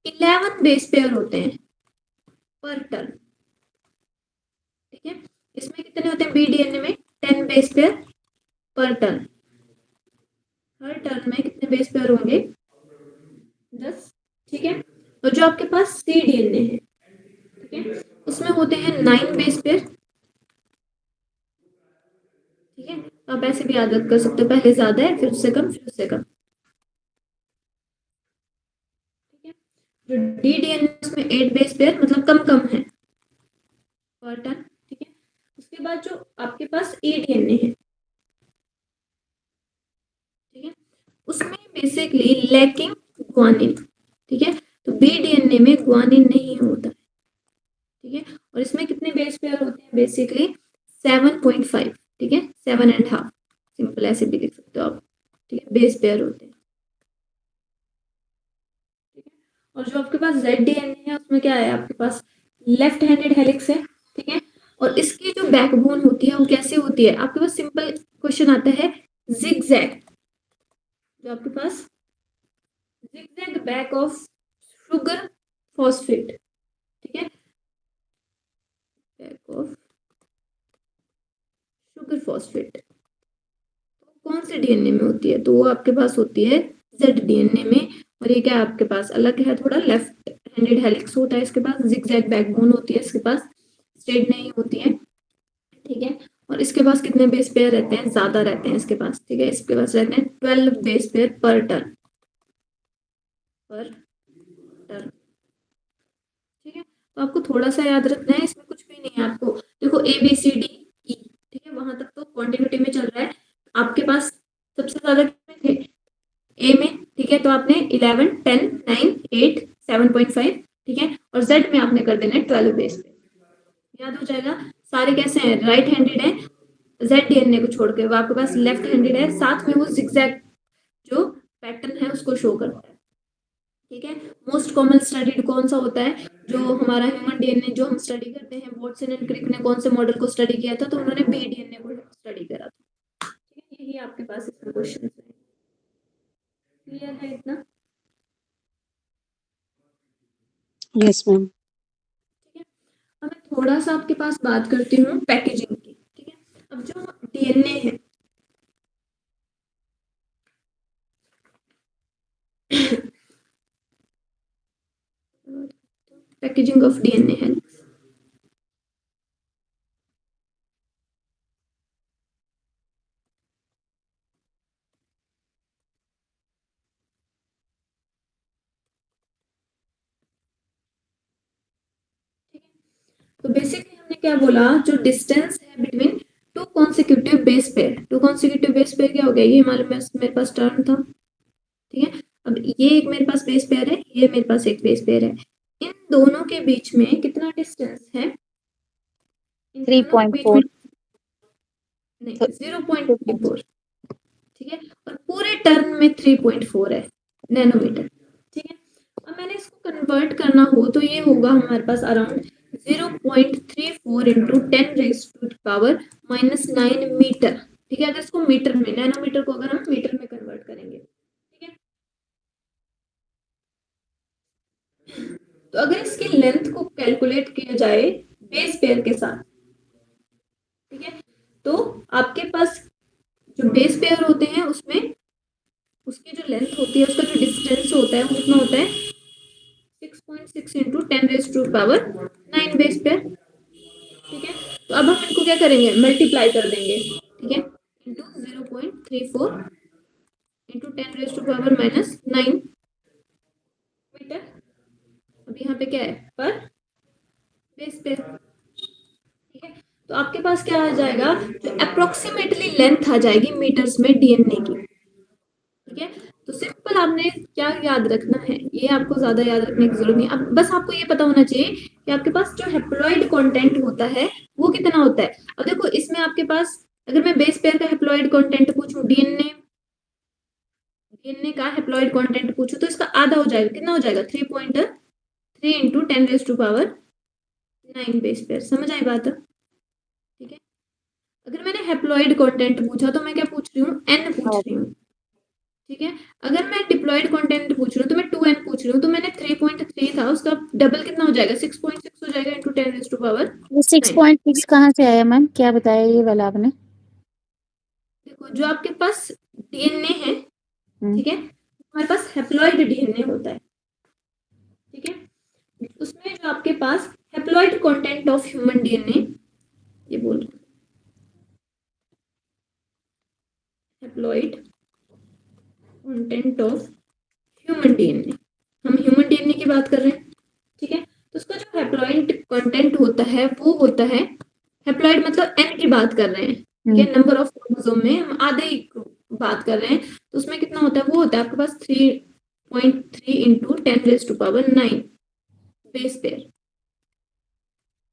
11 बेस पेयर होते हैं पर टर्न। ठीक है, इसमें कितने होते हैं बी डीएनए में, 10 बेस पेयर पर टर्न, हर टर्न में कितने बेस पेयर होंगे, 10। ठीक है, और जो आपके पास सी डीएनए है, ठीक है, उसमें होते हैं 9 बेस पेयर। ठीक है, तो आप ऐसे भी याद कर सकते हो, पहले ज्यादा है फिर उससे कम फिर उससे कम। ठीक है, जो डी डीएनए उसमें 8 बेस पेयर, मतलब कम कम है पर टर्न। ठीक है, उसके बाद जो आपके पास ए डीएनए है, ठीक है, उसमें बेसिकली लैकिंग ग्वानिन। ठीक है, तो बी डीएनए में ग्वानिन नहीं होता। ठीक है, और इसमें कितने बेस पेयर होते हैं, बेसिकली 7.5। ठीक है, 7.5, सिंपल ऐसे भी लिख सकते हो आप। ठीक है, बेस पेयर होते हैं। ठीक है, और जो आपके पास जेड डीएनए है उसमें क्या है आपके पास लेफ्ट हैंडेड हेलिक्स है। ठीक है, और इसकी जो बैकबोन होती है वो कैसे होती है, आपके पास सिंपल क्वेश्चन आता है जिगजैग, जो आपके पास zigzag back of sugar phosphate, ठीक है, बैक ऑफ शुगर फॉस्फेट तो कौन से डीएनए में होती है, तो वो आपके पास होती है जेड डीएनए में। और ये क्या आपके पास अलग है, थोड़ा लेफ्ट हैंडेड हेलिक्स होता है इसके पास, जिगजैग बैकबोन होती है इसके पास, स्ट्रेट नहीं होती है, ठीक है। और इसके पास कितने बेस पेयर रहते हैं, ज्यादा रहते हैं इसके पास, ठीक है, इसके पास रहते हैं 12 बेस पेयर पर टर्न, ठीक है। तो आपको थोड़ा सा याद रखना है, इसमें कुछ भी नहीं है आपको, देखो ए बी सी डी ई, ठीक है, वहां तक तो क्वांटिटी में चल रहा है, आपके पास सबसे ज्यादा कितने थे ए में, ठीक है, तो आपने 11 10 9 8 7.5, ठीक है, और जेड में आपने कर देना है 12 बेस पे, याद हो जाएगा। सारे कैसे हैं, राइट हैंडेड है, जेड डीएनए को छोड़ के वो आपके पास लेफ्ट हैंडेड है, साथ में वो जिगजैग जो पैटर्न है उसको शो करता है, ठीक है। मोस्ट कॉमन स्टडीड कौन सा होता है, जो हमारा ह्यूमन डीएनए जो हम स्टडी करते हैं, वॉटसन एंड क्रिक ने कौन से मॉडल को स्टडी किया था, तो उन्होंने बी डीएनए को स्टडी करा था, ठीक है, यही आपके पास इसमें क्वेश्चन है, क्लियर है इतना, यस मैम। ठीक है। अब मैं थोड़ा सा आपके पास बात करती हूँ पैकेजिंग की, ठीक है। अब जो डीएनए है पैकेजिंग ऑफ डीएनए है, तो बेसिकली हमने क्या बोला, जो डिस्टेंस है between two consecutive base pair, to consecutive base pair क्या हो गया, ये हमारे पास मेरे पास टर्म था, ठीक है। अब ये एक मेरे पास बेस पेयर है, ये मेरे पास एक बेस पेयर है, इन दोनों के बीच में कितना डिस्टेंस है, इन दोनों के बीच 3.4 में नहीं 0.34, ठीक है, और पूरे टर्न में 3.4 है नैनोमीटर, ठीक है। अब मैंने इसको कन्वर्ट करना हो तो ये होगा हमारे पास अराउंड 0.34 इंटू 10⁻⁻⁹ मीटर, ठीक है, अगर इसको मीटर में, नैनोमीटर को अगर हम मीटर में कन्वर्ट करेंगे, ठीक है। तो अगर इसकी लेंथ को कैलकुलेट किया जाए बेस पेयर के साथ, ठीक है, तो आपके पास जो बेस पेयर होते हैं उसमें उसकी जो लेंथ होती है, उसका जो डिस्टेंस होता है वो कितना होता है 6.6 इंटू 10⁻⁹ बेस पेयर, ठीक है। तो अब हम इनको क्या करेंगे, मल्टीप्लाई कर देंगे, ठीक है, इंटू 0.34 इंटू 10⁻⁻⁹ मीटर, अब यहाँ पे क्या है पर बेस पेयर, ठीक है। तो आपके पास क्या आ जाएगा, जो अप्रोक्सीमेटली लेंथ आ जाएगी मीटर्स में डीएनए की, ठीक है। तो सिंपल आपने क्या याद रखना है, ये आपको ज्यादा याद रखने की जरूरत नहीं, अब बस आपको ये पता होना चाहिए कि आपके पास जो हेप्लॉइड कंटेंट होता है वो कितना होता है। अब देखो इसमें आपके पास अगर मैं बेस पेयर का हेप्लॉइड कंटेंट पूछूं, डीएनए डीएनए का हेप्लॉइड कंटेंट पूछूं, तो इसका आधा हो जाएगा, कितना हो जाएगा 3.3 इंटू 10⁻⁹ बेस पेयर, समझ आई बात, ठीक है। अगर मैंने हेप्लॉइड कंटेंट पूछा तो मैं क्या पूछ रही हूँ, एन पूछ रही हूँ, ठीक है। अगर मैं डिप्लॉयड कंटेंट पूछ रही हूँ तो मैं 2n पूछ रही हूँ, तो मैंने 3.3 था उसका डबल कितना हो जाएगा 6.6 हो जाएगा इंटू 10⁻⁹ ये 6.6 कहाँ से आया मैम, क्या बताया ये वाला आपने? देखो जो आपके पास डीएनए है, हम्म, ठीक है, हमारे पास हेप्लॉइड डीएनए होता है, ठीक है, उसमें जो आपके पास haploid content of human DNA, ये बोल रही हूँ haploid content of human DNA, हम ह्यूमन डीएनए की बात कर रहे हैं, ठीक है। तो उसका जो हेप्लॉइड कंटेंट होता है वो होता है, हेप्लॉइड मतलब एन की बात कर रहे हैं, ठीक है, नंबर ऑफ क्रोमोसोम में हम आधे ही बात कर रहे हैं, तो उसमें कितना होता है, वो होता है आपके पास 3.3 इंटू 10⁻⁹ बेस पेयर,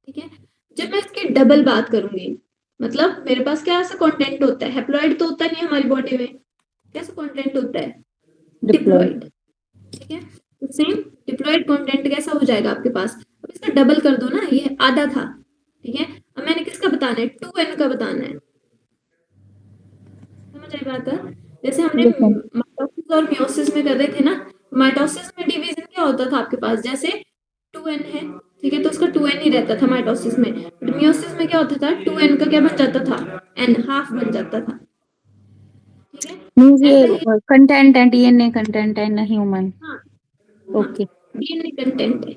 ठीक है। जब मैं इसके डबल बात करूंगी, मतलब मेरे पास क्या ऐसा कंटेंट होता है, हेप्लॉइड तो होता नहीं हमारी बॉडी में, कैसा कंटेंट होता है डिप्लॉइड, ठीक है। तो सेम डिप्लॉयड कंटेंट कैसा हो जाएगा आपके पास, अब इसका डबल कर दो ना, ये आधा था, ठीक है। अब मैंने किसका बताना है, 2n का बताना है, समझ आई बात है। जैसे हमने यस मैम। माइटोसिस और मियोसिस में कर रहे थे ना, माइटोसिस में डिवीजन क्या होता था आपके पास, जैसे 2n है, ठीक है, तो उसका 2n ही रहता था माइटोसिस में, बट मियोसिस में क्या होता था, 2n का क्या बन जाता था, n हाफ बन जाता था, ठीक है। मीन्स ऐसा ही, ये कंटेंट है, डीएनए कंटेंट है ना, ह्यूमन। हाँ हाँ, ओके। डीएनए कंटेंट है,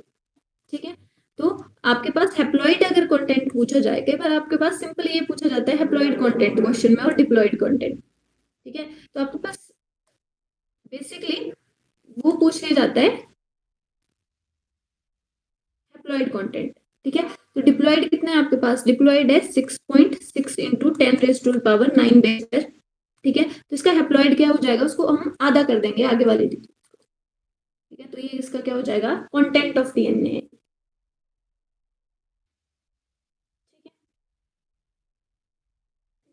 ठीक है। तो आपके पास हैप्लॉइड अगर कंटेंट पूछा जाए, कई बार आपके पास सिंपल ये पूछा जाता है हैप्लॉइड कंटेंट क्वेश्चन में और डिप्लॉइड कंटेंट, ठीक है। तो आपके पास बेसिकली वो पूछ लिया जाता है डिप्लॉयड कंटेंट, ठीक है। तो डिप्लॉयड कितना है आपके पास, डिप्लॉयड है 6.6 इंटू 10⁻⁹ बेस, ठीक है। तो इसका हैप्लॉयड क्या हो जाएगा, उसको हम आधा कर देंगे आगे वाले digit, ठीक है। तो ये इसका क्या हो जाएगा, कंटेंट ऑफ डीएनए,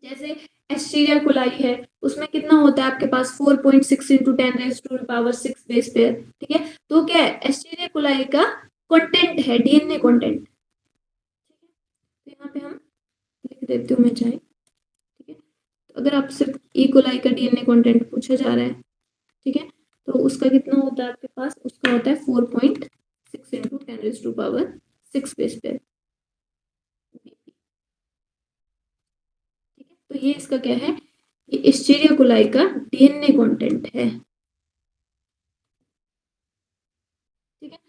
जैसे एस्चीरिया कोलाई है, उसमें कितना होता है आपके पास 4.6 इंटू 10⁻⁶ बेस पेयर, ठीक है। तो क्या है, एस्चीरिया कोलाई का कंटेंट है डीएनए कंटेंट, तो यहाँ पे हम लिख देती हूँ मैं चाहे, ठीक है। तो अगर आप सिर्फ ई कोलाई का डीएनए कंटेंट पूछा जा रहा है, ठीक है, तो उसका कितना होता है आपके पास, उसका होता है 4.6 इंटू 10⁻⁶ बेस पेयर, ठीक है। तो ये इसका क्या है, ये एस्चीरिया कोलाई का डीएनए कंटेंट है, ठीक है।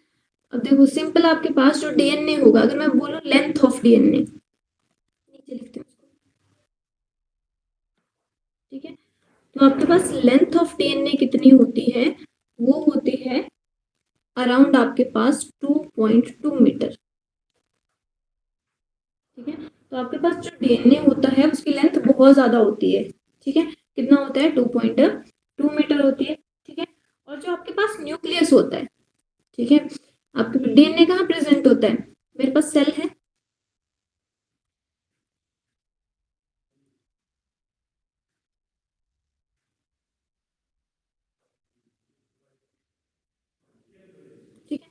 अब देखो सिंपल आपके पास जो डीएनए होगा, अगर मैं बोलूं लेंथ ऑफ डीएनए, नीचे लिखते हैं उसको, ठीक है। तो आपके पास लेंथ ऑफ डीएनए कितनी होती है, वो होती है अराउंड आपके पास 2.2 मीटर, ठीक है। तो आपके पास जो डीएनए होता है उसकी लेंथ बहुत ज्यादा होती है, ठीक है, कितना होता है 2.2 मीटर होती है, ठीक है। और जो आपके पास न्यूक्लियस होता है, ठीक है, आपके डीएनए कहाँ प्रेजेंट होता है, मेरे पास सेल है, ठीक है,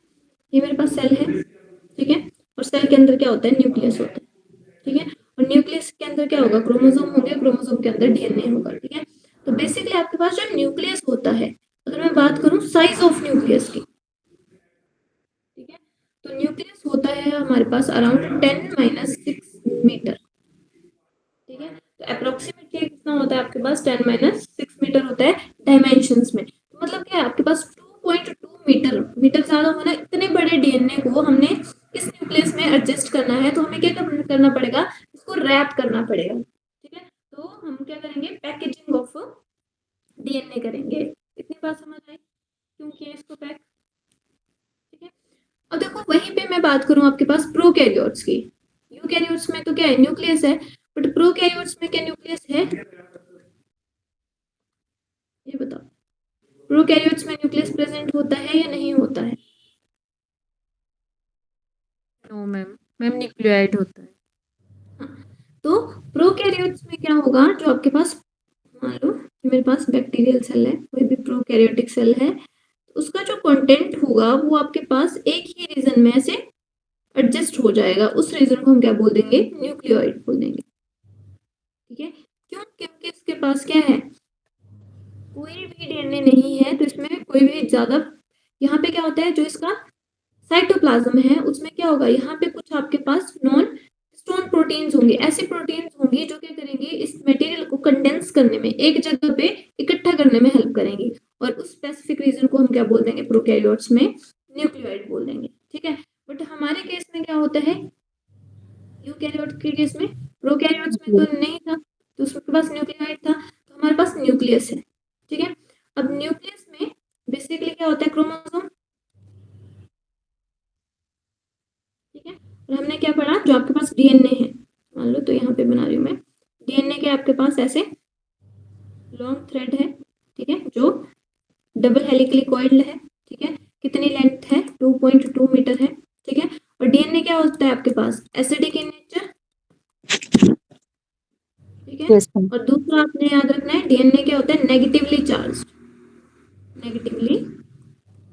ये मेरे पास सेल है, ठीक है। और सेल के अंदर क्या होता है, न्यूक्लियस होता है, ठीक है। और न्यूक्लियस के अंदर क्या होगा, क्रोमोसोम होंगे, क्रोमोसोम के अंदर डीएनए होगा, ठीक है। तो बेसिकली आपके पास जो न्यूक्लियस होता है, अगर मैं बात करूं साइज ऑफ न्यूक्लियस की, ठीक है, तो न्यूक्लियस होता है हमारे पास अराउंड 10⁻⁶ मीटर, ठीक है। तो अप्रोक्सीमेटली कितना होता है आपके पास, 10⁻⁶ मीटर होता है डायमेंशंस में, तो मतलब क्या है आपके पास 2.2 मीटर, मीटर ज्यादा होना, इतने बड़े डीएनए को हमने इस न्यूक्लियस में एडजस्ट करना है, तो हमें क्या करना पड़ेगा, इसको रैप करना पड़ेगा, ठीक है। तो हम क्या करेंगे, पैकेजिंग ऑफ डीएनए करेंगे, इतनी बात समझ आई, क्यों किया इसको पैक, ठीक है। अब देखो वहीं पे मैं बात करूं आपके पास प्रोकैरियोट्स की, यूकैरियोट्स में तो क्या है, न्यूक्लियस है, बट प्रोकैरियोट्स में क्या न्यूक्लियस है, ये बताओ, प्रोकैरियोट्स में न्यूक्लियस प्रेजेंट होता है या नहीं होता है, नो मैम, मैम न्यूक्लियोइड होता है। हाँ, तो प्रोकैरियोट्स में क्या होगा, जो आपके पास मान लो मेरे पास बैक्टीरियल सेल है, कोई भी प्रोकैरियोटिक सेल है, तो उसका जो कंटेंट होगा वो आपके पास एक ही रीजन में ऐसे एडजस्ट हो जाएगा, उस रीजन को हम क्या बोल देंगे, न्यूक्लियोइड बोल देंगे, ठीक है। क्यों, क्योंकि इसके पास क्या है, कोई भी डीएनए नहीं है, तो इसमें कोई भी ज्यादा, यहाँ पे क्या होता है, जो इसका साइटोप्लाज्म है उसमें क्या होगा, यहाँ पे कुछ आपके पास नॉन स्टोन प्रोटीन्स होंगे, ऐसे प्रोटीन्स होंगी जो क्या करेंगे, इस मटेरियल को कंडेंस करने में, एक जगह पे इकट्ठा करने में हेल्प करेंगी, और उस स्पेसिफिक रीजन को हम क्या बोल देंगे, प्रोकैरियोट्स में न्यूक्लियोइड बोल देंगे, ठीक है। बट हमारे केस में क्या होता है, यूकैरियोट के केस में, प्रोकैरियोट्स में तो नहीं था, तो उसके पास न्यूक्लियोइड था, तो हमारे पास न्यूक्लियस है, ठीक है। अब न्यूक्लियस में बेसिकली क्या होता है, क्रोमोसोम, ठीक है। और हमने क्या पढ़ा, जो आपके पास डीएनए है, मान लो तो यहाँ पे बना रही हूँ मैं, डीएनए के आपके पास ऐसे लॉन्ग थ्रेड है, ठीक है, जो डबल हेलिकली कॉइल्ड है, ठीक है, कितनी लेंथ है, 2.2 मीटर है, ठीक है। और डीएनए क्या होता है आपके पास, एसिडिक इन नेचर, ठीक है। Yes ma'am. और दूसरा आपने याद रखना है, डीएनए क्या होता है, नेगेटिवली चार्ज, नेगेटिवली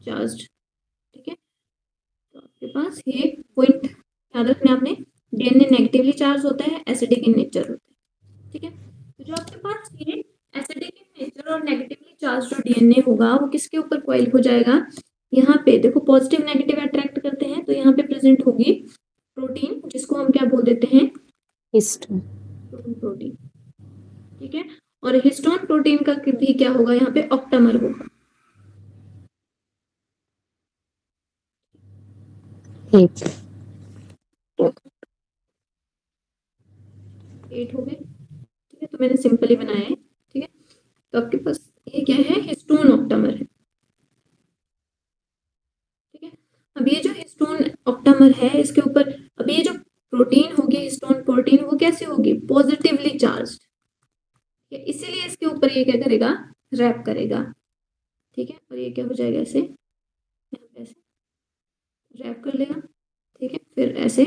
चार्ज, ठीक है। तो आपके पास ये पॉइंट याद रखना है आपने, डीएनए नेगेटिवली चार्ज होता है, एसिडिक इन नेचर होता है, ठीक है। तो जो आपके पास ये एसिडिक इन नेचर और नेगेटिवली चार्ज जो डीएनए होगा वो किसके ऊपर कॉइल हो जाएगा, यहाँ पे देखो पॉजिटिव नेगेटिव अट्रैक्ट करते हैं, तो यहाँ पे प्रेजेंट होगी प्रोटीन, जिसको हम क्या बोल देते हैं, हिस्टोन। प्रोटीन, ठीक है। और हिस्टोन प्रोटीन का भी क्या होगा, यहाँ पे ऑक्टामर होगा, 8। 8 हो गए, ठीक है। तो मैंने सिंपली बनाया है, ठीक है। तो आपके पास ये क्या है, हिस्टोन ऑक्टामर है, ठीक है। अब ये जो हिस्टोन ऑक्टामर है इसके ऊपर, अब ये जो प्रोटीन होगी हिस्टोन प्रोटीन, वो कैसे होगी, पॉजिटिवली चार्ज, इसीलिए इसके ऊपर ये क्या करेगा, रैप करेगा, ठीक है। और ये क्या हो जाएगा, ऐसे यहाँ पे ऐसे रैप कर लेगा, ठीक है। फिर ऐसे,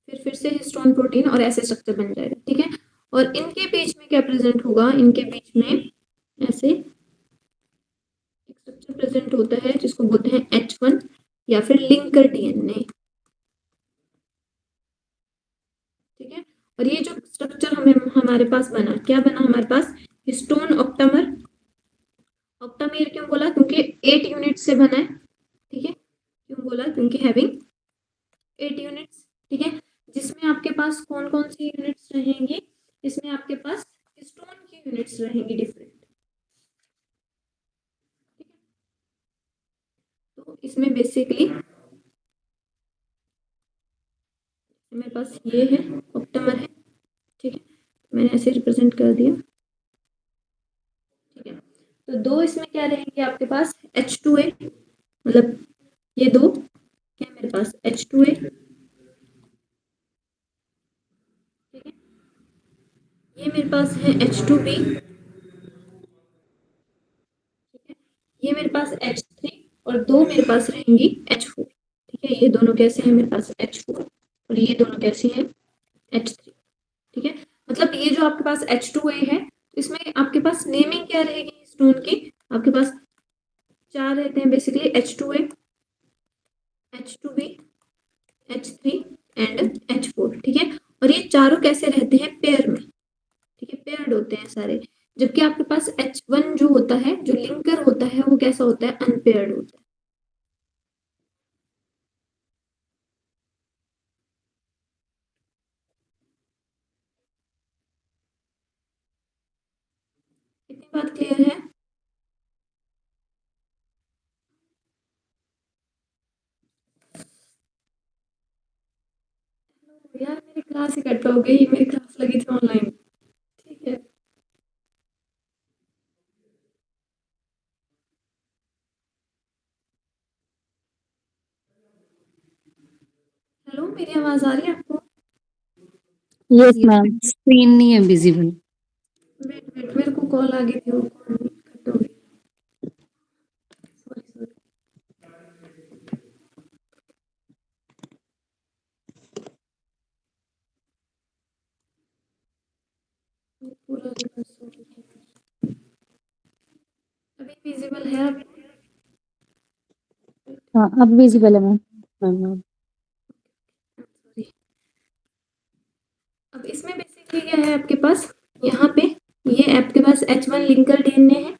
फिर से हिस्टोन प्रोटीन और ऐसे स्ट्रक्चर बन जाएगा, ठीक है। और इनके बीच में क्या प्रेजेंट होगा, इनके बीच में ऐसे एक स्ट्रक्चर प्रेजेंट होता है जिसको बोलते हैं H1 या फिर लिंकर डीएनए, ठीक है। और ये जो स्ट्रक्चर हमें हमारे पास बना, क्या बना हमारे पास, हिस्टोन ऑक्टामर। ऑक्टामेर क्यों बोला, क्योंकि 8 यूनिट से बना है, ठीक है। क्यों बोला, क्योंकि हैविंग 8 यूनिट्स, ठीक है। जिसमें आपके पास कौन कौन सी यूनिट्स रहेंगी, इसमें आपके पास हिस्टोन की यूनिट्स रहेंगी डिफरेंट, ठीक है। तो इसमें बेसिकली मेरे पास ये है, ऑक्टामर है, ठीक है। मैंने ऐसे रिप्रेजेंट कर दिया, ठीक है। तो दो इसमें क्या रहेंगे आपके पास, H2A, मतलब ये दो क्या है मेरे पास, H2A, ठीक है। ये मेरे पास है H2B, ठीक है। ये मेरे पास H3 और दो मेरे पास रहेंगी H4, ठीक है। ये दोनों कैसे हैं मेरे पास H4 और ये दोनों कैसे हैं H3, ठीक है। मतलब ये जो आपके पास H2A है, इसमें आपके पास नेमिंग क्या रहेगी स्टोन की, आपके पास चार रहते हैं basically, H2A, H2B, H3 and H4, ठीक है। और ये चारों कैसे रहते हैं, पेयर में, ठीक है, पेयर्ड होते हैं सारे। जबकि आपके पास H1 जो होता है, जो लिंकर होता है, वो कैसा होता है, अनपेयर्ड होता है। इतनी बात क्लियर है। यार मेरी क्लास ही कट हो गई, मेरी क्लास लगी थी ऑनलाइन, ठीक है। हेलो, मेरी आवाज आ रही है आपको, यस मैम, स्क्रीन नहीं है विजिबल। वेट वेट, मेरे को कॉल आ गई थी, वो कॉल कट हो गई, सॉरी सॉरी। पूरा रिवर्स हो गया, अभी विजिबल है अभी, हाँ अब विजिबल है मैम। Ma'am sorry. अब इसमें बेसिकली क्या है आपके पास, यहाँ पे ये आपके पास H1 लिंकर डीएनए है,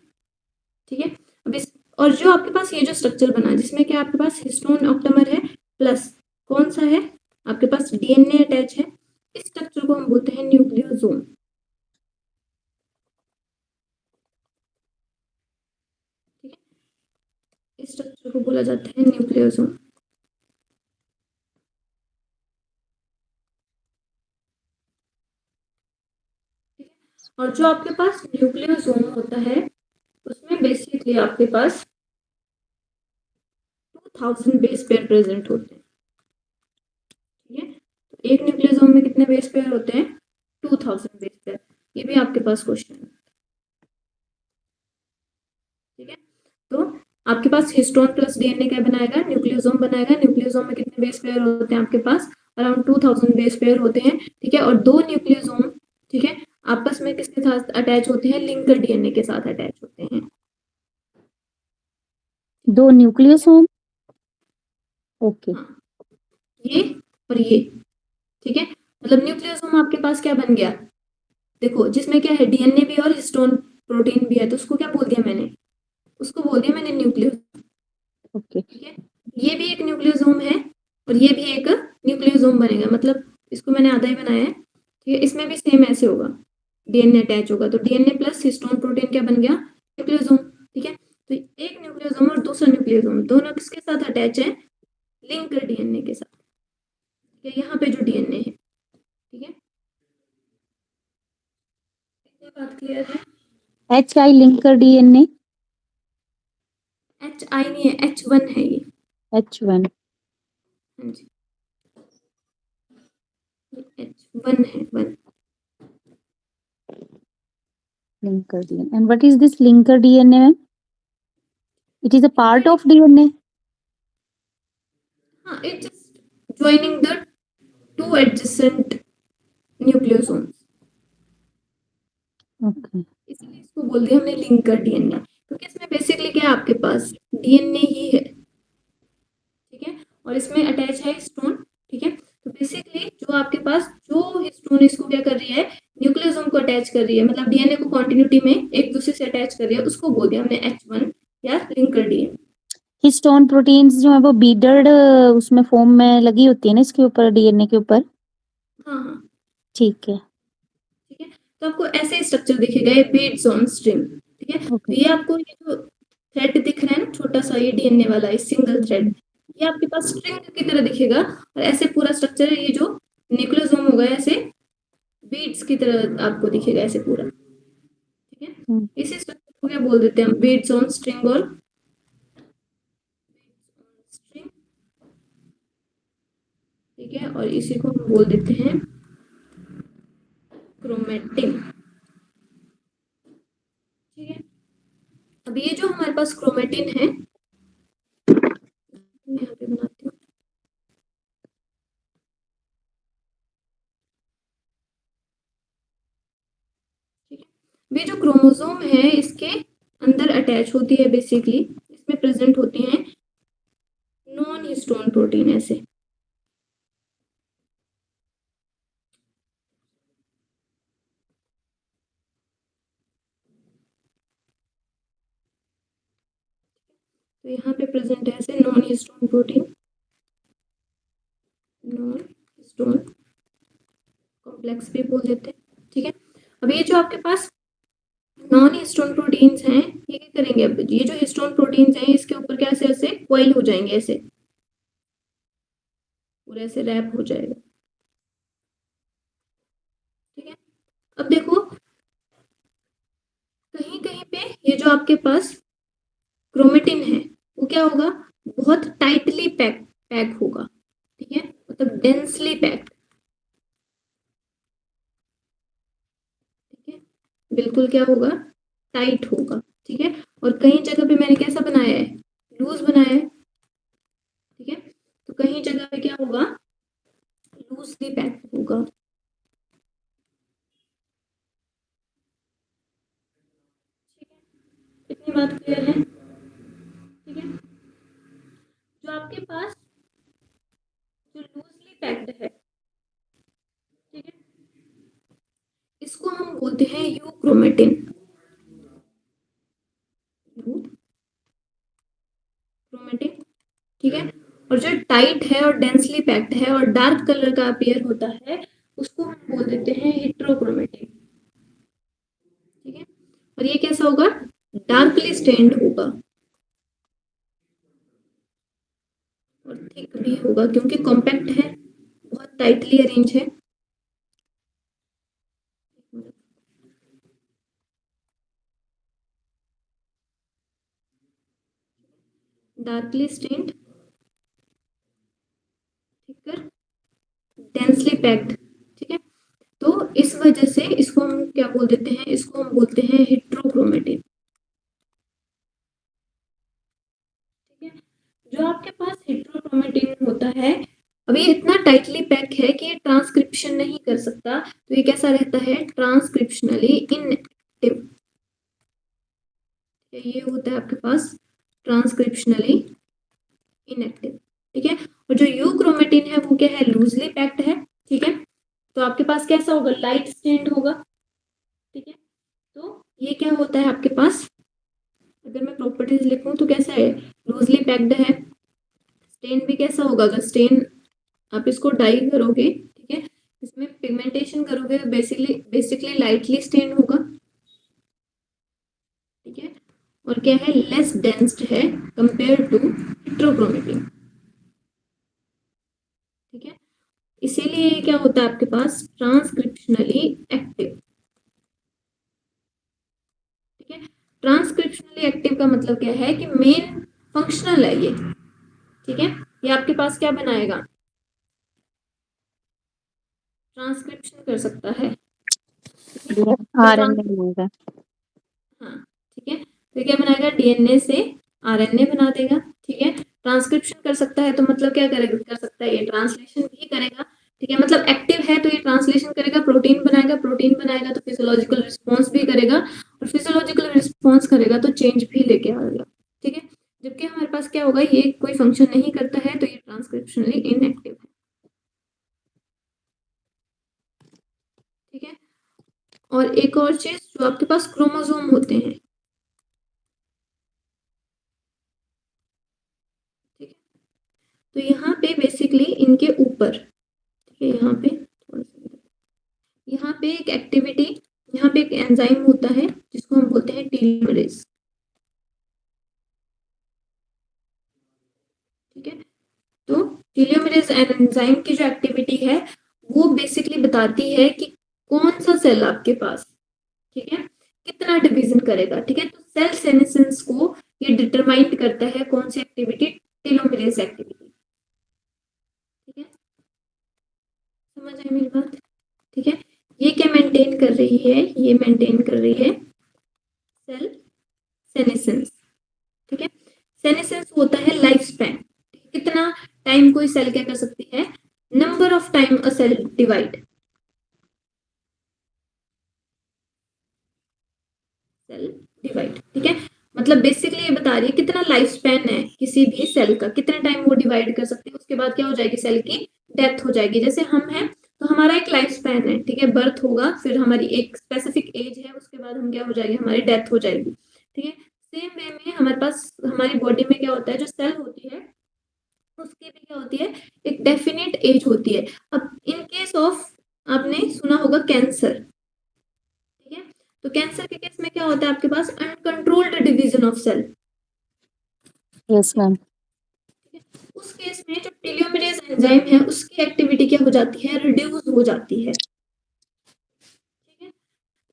ठीक है। अब इस, और जो आपके पास ये जो स्ट्रक्चर बना जिसमें क्या आपके पास हिस्टोन ऑक्टामर है, प्लस कौन सा है, आपके पास डीएनए अटैच है, इस स्ट्रक्चर को हम बोलते हैं न्यूक्लियोसोम, ठीक है। इस स्ट्रक्चर को बोला जाता है न्यूक्लियोसोम, ठीक है। और जो आपके पास न्यूक्लियोसोम होता है उसमें बेसिकली आपके पास 2000 बेस पेयर प्रेजेंट होते हैं, ठीक है। तो एक न्यूक्लियोसोम में कितने बेस पेयर होते हैं, 2000 बेस पेयर, ये भी आपके पास क्वेश्चन है, ठीक है। तो आपके पास हिस्टोन प्लस डीएनए क्या बनाएगा, न्यूक्लियोसोम बनाएगा। न्यूक्लियोसोम में कितने बेस पेयर होते हैं आपके पास, अराउंड 2000 बेस पेयर होते हैं, ठीक है। और दो न्यूक्लियोसोम, ठीक है, आपस में किसके साथ अटैच होते हैं, लिंकर डीएनए के साथ अटैच होते हैं, दो न्यूक्लियोसोम, ओके। हाँ, ये और ये, ठीक है, मतलब न्यूक्लियोसोम आपके पास क्या बन गया, देखो जिसमें क्या है डीएनए भी और हिस्टोन प्रोटीन भी है, तो उसको क्या बोल दिया मैंने, उसको बोल दिया मैंने न्यूक्लियोसोम। ओके ठीक है, ये भी एक न्यूक्लियोसोम है और ये भी एक न्यूक्लियोसोम बनेगा, मतलब इसको मैंने आधा ही बनाया है। ठीक है, इसमें भी सेम ऐसे होगा, डीएनए अटैच होगा तो डीएनए प्लस हिस्टोन प्रोटीन क्या बन गया, न्यूक्लियोसोम। ठीक है, तो एक न्यूक्लियोसोम और दूसरा न्यूक्लियोसोम दोनों किसके साथ अटैच है, लिंकर डीएनए के साथ। ठीक है, यहाँ पे जो डीएनए है, ठीक है, ये बात क्लियर है। HI लिंकर DNA HI नहीं है, H1 है ये। H1 हाँ जी, ये H1 है, 1। linker DNA. And what is this linker DNA, ma'am? It is a part of DNA. हाँ, it's just joining the two adjacent nucleosomes, Okay. इसीलिए इसको बोल दिया हमने लिंकर डीएनए, क्योंकि इसमें बेसिकली क्या है आपके पास डीएनए ही है। ठीक है, और इसमें अटैच है हिस्टोन। ठीक है, तो बेसिकली जो आपके पास जो हिस्टोन इसको क्या कर रही है, न्यूक्लियोसोम को अटैच कर रही है, मतलब डीएनए को कॉन्टिन्यूटी में एक दूसरे से अटैच कर रही है, उसको बोल दिया हमने H1 या लिंकर डीएनए। हिस्टोन प्रोटीन्स जो है वो बीडेड उसमें फॉर्म में लगी होती है ना इसके ऊपर, डीएनए के ऊपर। हाँ हाँ, ठीक है। ठीक है, तो आपको ऐसे स्ट्रक्चर दिखेगा, ये बीड्स ऑन स्ट्रिंग। ठीक है, तो ओके ये आपको ये जो थ्रेड दिख रहा है ना छोटा सा, ये डीएनए वाला, ये सिंगल थ्रेड, ये आपके पास स्ट्रिंग की तरह दिखेगा, और ऐसे पूरा स्ट्रक्चर है, ये जो न्यूक्लियोसोम होगा ऐसे बीड्स की तरह आपको दिखेगा ऐसे पूरा। ठीक है, इसी स्ट्रक्चर को क्या बोल देते हैं हम, बीड्स ऑन स्ट्रिंग और स्ट्रिंग। ठीक है, और इसी को हम बोल देते हैं क्रोमेटिन। ठीक है, अब ये जो हमारे पास क्रोमेटिन है, मैं यहाँ पे बनाती हूँ। ठीक है, ये जो क्रोमोसोम है इसके अंदर अटैच होती है, बेसिकली इसमें प्रेजेंट होती हैं नॉन हिस्टोन प्रोटीन ऐसे। तो यहाँ पे प्रेजेंट है ऐसे non histone protein, non histone complex भी बोल देते हैं। ठीक है, अब ये जो आपके पास नॉन हिस्टोन प्रोटीन्स हैं, ये क्या करेंगे, अब ये जो हिस्टोन प्रोटीन्स हैं इसके ऊपर क्या ऐसे ऐसे कॉइल हो जाएंगे, ऐसे पूरे ऐसे रैप हो जाएगा। ठीक है, अब देखो कहीं कहीं पे ये जो आपके पास क्रोमेटिन है वो क्या होगा, बहुत टाइटली पैक पैक होगा। ठीक है, मतलब डेंसली पैक्ड। ठीक है, बिल्कुल क्या होगा, टाइट होगा। ठीक है, और कई जगह पे मैंने कैसा बनाया है, लूज बनाया है। ठीक है, तो कहीं जगह पे क्या होगा, लूजली पैक्ड होगा। ठीक है, इतनी बात क्लियर है। ठीक है, जो आपके पास जो लूजली पैक्ड है, ठीक है, इसको हम बोलते हैं यूक्रोमेटिन। यूक्रोमेटिन। ठीक है, और जो टाइट है और डेंसली पैक्ड है और डार्क कलर का अपीयर होता है, उसको हम बोल देते हैं हेट्रोक्रोमेटिन। ठीक है, और ये कैसा होगा, डार्कली स्टेन्ड होगा और थिक भी होगा, क्योंकि कॉम्पैक्ट है, बहुत टाइटली अरेंज है। Darkly stained, thicker, densely packed. ठीक है, तो इस वजह से इसको हम क्या बोल देते हैं, इसको हम बोलते हैं हेट्रोक्रोमेटिन। ठीक है, जो आपके पास हेट्रोक्रोमेटिन होता है, अब ये इतना टाइटली पैक है कि ये ट्रांसक्रिप्शन नहीं कर सकता, तो ये कैसा रहता है, ट्रांसक्रिप्शनली इनएक्टिव। ये होता है आपके पास ट्रांसक्रिप्शनली इनएक्टिव। ठीक है, और जो यूक्रोमेटिन है वो क्या है, लूजली पैक्ड है। ठीक है। तो आपके पास कैसा होगा, लाइट स्टेन्ड होगा, ठीक है। तो ये क्या होता है आपके पास, अगर मैं प्रॉपर्टीज लिखूं तो कैसा है, लूजली पैक्ड है। स्टेन भी कैसा होगा, अगर स्टेन आप इसको डाई करोगे, ठीक है, इसमें पिगमेंटेशन करोगे तो बेसिकली लाइटली स्टेन होगा, ठीक है। और क्या है, लेस डेंस्ड है कंपेयर टू हेट्रोक्रोमेटिन, ठीक है। इसीलिए ये क्या होता है आपके पास, ट्रांसक्रिप्शनली एक्टिव, ठीक है। ट्रांसक्रिप्शनली एक्टिव का मतलब क्या है कि मेन फंक्शनल है ये, ठीक है। ये आपके पास क्या बनाएगा, ट्रांसक्रिप्शन कर सकता है, आरएनए मिलेगा। हाँ, ठीक है। तो क्या बनाएगा, डीएनए से आरएनए बना देगा, ठीक है। ट्रांसक्रिप्शन कर सकता है तो मतलब क्या करेगा, कर सकता है ये ट्रांसलेशन भी करेगा, ठीक है। मतलब एक्टिव है तो ये ट्रांसलेशन करेगा, प्रोटीन बनाएगा तो फिजियोलॉजिकल रिस्पॉन्स भी करेगा, और फिजियोलॉजिकल रिस्पॉन्स करेगा तो चेंज भी लेके आएगा, ठीक है। जबकि हमारे पास क्या होगा, ये कोई फंक्शन नहीं करता है तो ये ट्रांसक्रिप्शनली इनएक्टिव है, ठीक है। और एक और चीज, जो आपके पास क्रोमोसोम होते हैं, ठीक है। तो यहाँ पे बेसिकली इनके ऊपर, ठीक है, यहाँ पे थोड़ा सा, यहाँ पे एक एक्टिविटी, यहाँ पे एक एंजाइम होता है जिसको हम बोलते हैं टीलोमरेज, ठीक है। तो टीलोमरेज एंजाइम की जो एक्टिविटी है वो बेसिकली बताती है कि कौन सा सेल आपके पास, ठीक है, कितना डिवीजन करेगा, ठीक है। तो सेल सेनेसेंस को ये डिटरमाइन करता है, कौन सी एक्टिविटी, टीलोमरेज एक्टिविटी, ठीक है। समझ आई मेरी बात, ठीक है। ये क्या मेंटेन कर रही है, ये मेंटेन कर रही है सेल सेनेसेंस, ठीक है। सेनेसेंस होता है लाइफ स्पैन, कितना टाइम कोई सेल क्या कर सकती है, number of time a cell divide, cell divide, ठीक है। मतलब बेसिकली ये बता रही है कितना लाइफ स्पैन है किसी भी सेल का, कितने टाइम वो डिवाइड कर सकते हैं, उसके बाद क्या हो जाएगी, सेल की डेथ हो जाएगी। जैसे हम हैं तो हमारा एक लाइफ स्पैन है, ठीक है, बर्थ होगा, फिर हमारी एक स्पेसिफिक एज है, उसके बाद हम क्या हो जाएगी, हमारी डेथ हो जाएगी, ठीक है। सेम वे में हमारे पास हमारी बॉडी में क्या होता है, जो सेल होती है उसकी भी क्या होती है, एक डेफिनेट एज होती है। अब इन केस ऑफ, आपने सुना होगा कैंसर, ठीक है। तो कैंसर के केस में क्या होता है आपके पास, uncontrolled division of cell, yes ma'am. उस केस में जो टेलोमेरेज एंजाइम है उसकी एक्टिविटी क्या हो जाती है, रिड्यूस हो जाती है, ठीक है।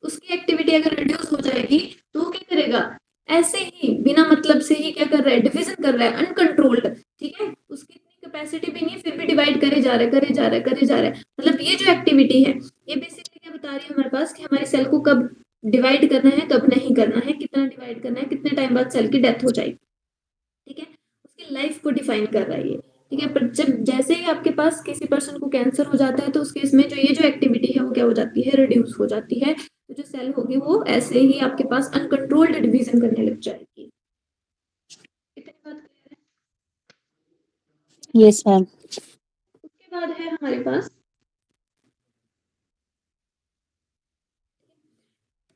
उसकी एक्टिविटी अगर रिड्यूस हो जाएगी तो वो क्या करेगा, ऐसे ही बिना मतलब से ही क्या कर रहा है, डिवीजन कर रहा है अनकंट्रोल्ड, ठीक है। उसकी इतनी कैपेसिटी भी नहीं, फिर भी डिवाइड करे जा रहा है, करे जा रहा है, करे जा रहा है। मतलब ये जो एक्टिविटी है ये बेसिकली क्या बता रही है हमारे पास, कि हमारे सेल को कब डिवाइड करना है, कब नहीं करना है, कितना डिवाइड करना है, कितने टाइम बाद सेल की डेथ हो जाएगी, ठीक है। उसकी लाइफ को डिफाइन कर रहा है ये, ठीक है। पर जब जैसे ही आपके पास किसी पर्सन को कैंसर हो जाता है तो उस केस में जो ये जो एक्टिविटी है वो क्या हो जाती है, रिड्यूस हो जाती है। तो जो सेल होगी वो ऐसे ही आपके पास अनकंट्रोल्ड डिवीजन करने लग जाएगी। इतनी बात clear है? Yes ma'am. उसके बाद है हमारे पास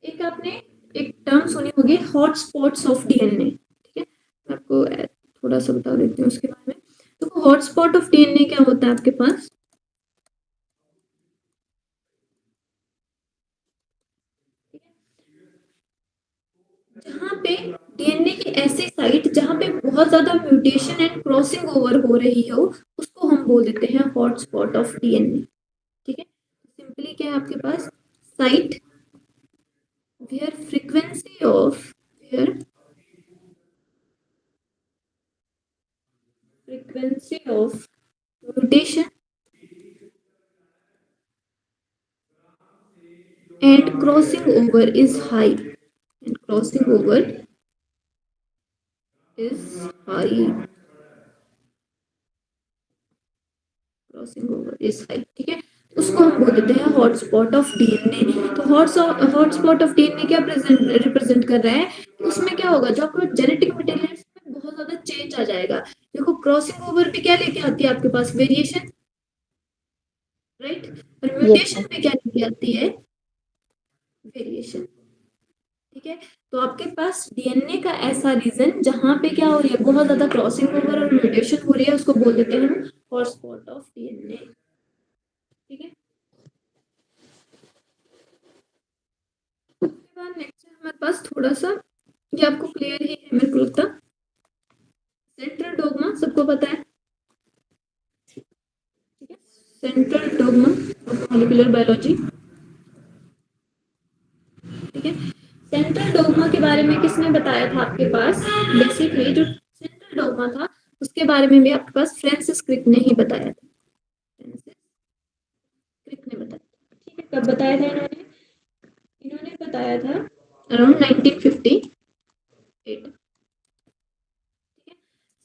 एक, आपने एक टर्म सुनी होगी, हॉटस्पॉट्स ऑफ डीएनए, ठीक है। मैं आपको थोड़ा सा बता देती हूँ उसके बारे में। तो हॉटस्पॉट ऑफ डीएनए क्या होता है आपके पास, जहाँ पे डीएनए की ऐसी साइट जहाँ पे बहुत ज्यादा म्यूटेशन एंड क्रॉसिंग ओवर हो रही हो, उसको हम बोल देते हैं हॉटस्पॉट ऑफ डीएनए, ठीक है। सिंपली क्या है आपके पास, site where frequency of, where frequency of mutation and crossing over is high, and crossing over is high, crossing over is high, ठीक है। उसको हम बोल देते हैं हॉटस्पॉट ऑफ डीएनए। तो हॉटस्पॉट ऑफ डीएनए क्या रिप्रेजेंट कर रहा है, उसमें क्या होगा, जो आपको जेनेटिक मटेरियल में बहुत ज्यादा चेंज आ जाएगा। देखो क्रॉसिंग ओवर भी क्या लेके आती है आपके पास, वेरिएशन, राइट। और म्यूटेशन में क्या लेके आती है, वेरिएशन। ठीक है, तो आपके पास डीएनए का ऐसा रीजन जहां पे क्या हो रही है, बहुत ज्यादा क्रॉसिंग ओवर और म्यूटेशन हो रही है, उसको बोल देते हैं हम हॉटस्पॉट ऑफ डीएनए। ठीक है, उसके बाद नेक्स्ट है हमारे पास थोड़ा सा, ये आपको क्लियर ही है मेरे को लगता, सेंट्रल डोग्मा सबको पता है। ठीक है, central dogma of molecular biology. ठीक है, सेंट्रल डोग्मा के बारे में किसने बताया था आपके पास, बेसिकली जो सेंट्रल डोग्मा था उसके बारे में भी आपके पास फ्रांसिस क्रिक ने ही बताया था, फ्रांसिस क्रिक ने बताया था। ठीक है, कब बताया था इन्होंने, इन्होंने बताया था अराउंड 1958। ठीक है,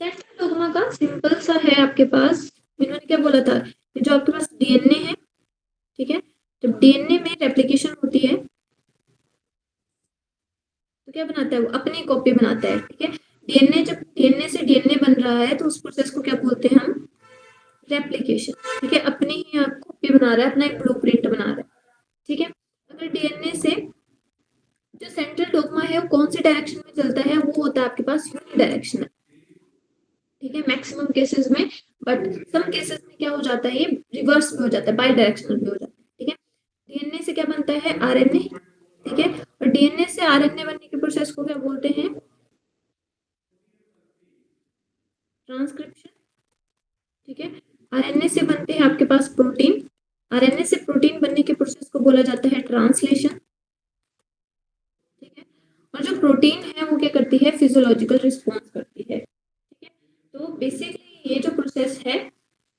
सेंट्रल डोग्मा का सिंपल सा है आपके पास, इन्होंने क्या बोला था कि जो आपके पास डीएनए है, ठीक है, जब डीएनए में रेप्लिकेशन होती है तो क्या बनाता है, वो अपनी कॉपी बनाता है। ठीक है, डीएनए जब डीएनए से डीएनए बन रहा है तो उस प्रोसेस को क्या बोलते हैं हम, रेप्लिकेशन। ठीक है, अपनी ही कॉपी बना रहा है, अपना एक ब्लूप्रिंट बना रहा है। ठीक है, अगर डीएनए से जो सेंट्रल डोग्मा है वो कौन सी डायरेक्शन में चलता है, वो होता है आपके पास यूनिडायरेक्शनल। ठीक है, मैक्सिमम केसेस में, बट सम केसेस में क्या हो जाता है, ये रिवर्स भी हो जाता है, बाई डायरेक्शनल भी हो जाता है। ठीक है, डीएनए से क्या बनता है, आरएनए। ठीक है, और डीएनए से आरएनए बनने के प्रोसेस को क्या बोलते हैं, ट्रांसक्रिप्शन। ठीक है, आरएनए से बनते हैं आपके पास प्रोटीन, आरएनए से प्रोटीन बनने के प्रोसेस को बोला जाता है ट्रांसलेशन। ठीक है, और जो प्रोटीन है वो क्या करती है, फिजियोलॉजिकल रिस्पॉन्स करती है। ठीक है, तो बेसिकली ये जो प्रोसेस है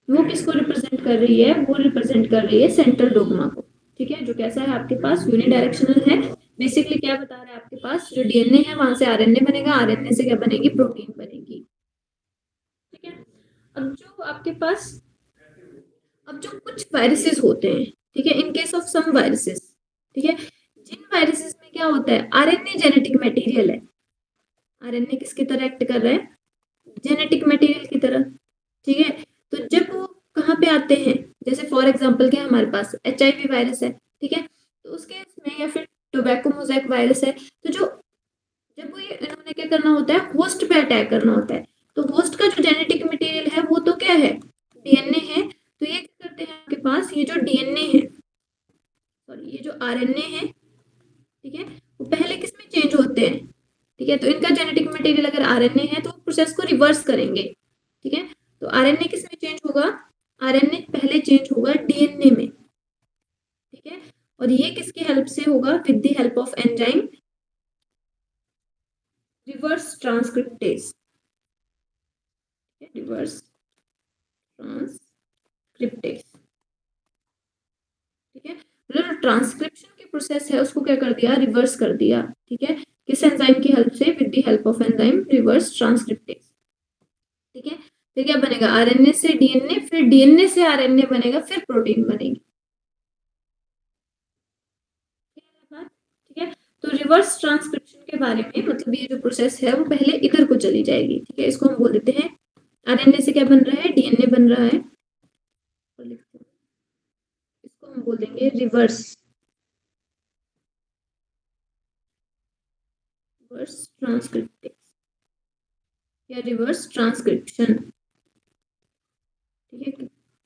वो किसको रिप्रेजेंट कर रही है, वो रिप्रेजेंट कर रही है सेंट्रल डोग्मा को। ठीक है, जो कैसा है आपके पास, यूनिडायरेक्शनल है। बेसिकली क्या बता रहा है आपके पास, जो डीएनए है वहां से आरएनए बनेगा, आरएनए से क्या बनेगी, प्रोटीन बनेगी। ठीक है, अब जो आपके पास, अब जो कुछ वायरसेस होते हैं, ठीक है, in case of some viruses, ठीक है, जिन वायरसेस में क्या होता है, आरएनए जेनेटिक मटेरियल है, आरएनए किसकी तरह एक्ट कर रहा है, जेनेटिक मटेरियल की तरह। ठीक है, तो जब वो कहाँ पे आते हैं, जैसे फॉर एग्जांपल क्या हमारे पास एचआईवी वायरस है। ठीक है, तो उस केस में, या फिर टोबैको मोज़ेक वायरस है, तो जो जब वो ये इन्होंने क्या करना होता है, होस्ट पे अटैक करना होता है, तो होस्ट का जो जेनेटिक मटेरियल है वो तो क्या है, डीएनए है। तो ये क्या करते हैं आपके पास, ये जो डीएनए है, सॉरी ये जो आरएनए है, ठीक है, वो पहले किस में चेंज होते हैं। ठीक है, तो इनका जेनेटिक मटेरियल अगर आरएनए है तो प्रोसेस को रिवर्स करेंगे। ठीक है, तो आरएनए किस में चेंज होगा, आरएनए पहले चेंज होगा डीएनए में। ठीक है, और ये किसकी हेल्प से होगा, with the help of enzyme reverse transcriptase. Reverse transcriptase. ठीक है, मतलब ट्रांसक्रिप्शन की प्रोसेस है उसको क्या कर दिया, रिवर्स कर दिया। ठीक है, किस एंजाइम की हेल्प से, with the help of enzyme reverse transcriptase. ठीक है, फिर क्या बनेगा, आरएनए से डीएनए, फिर डीएनए से आरएनए बनेगा, फिर प्रोटीन बनेगी। ठीक है, तो रिवर्स ट्रांसक्रिप्शन के बारे में, मतलब ये जो प्रोसेस है वो पहले इधर को चली जाएगी। ठीक है, इसको हम बोल देते हैं, आरएनए से क्या बन रहा है, डीएनए बन रहा है, इसको हम बोल देंगे रिवर्स ट्रांसक्रिप्टेज या रिवर्स ट्रांसक्रिप्शन। ठीक है,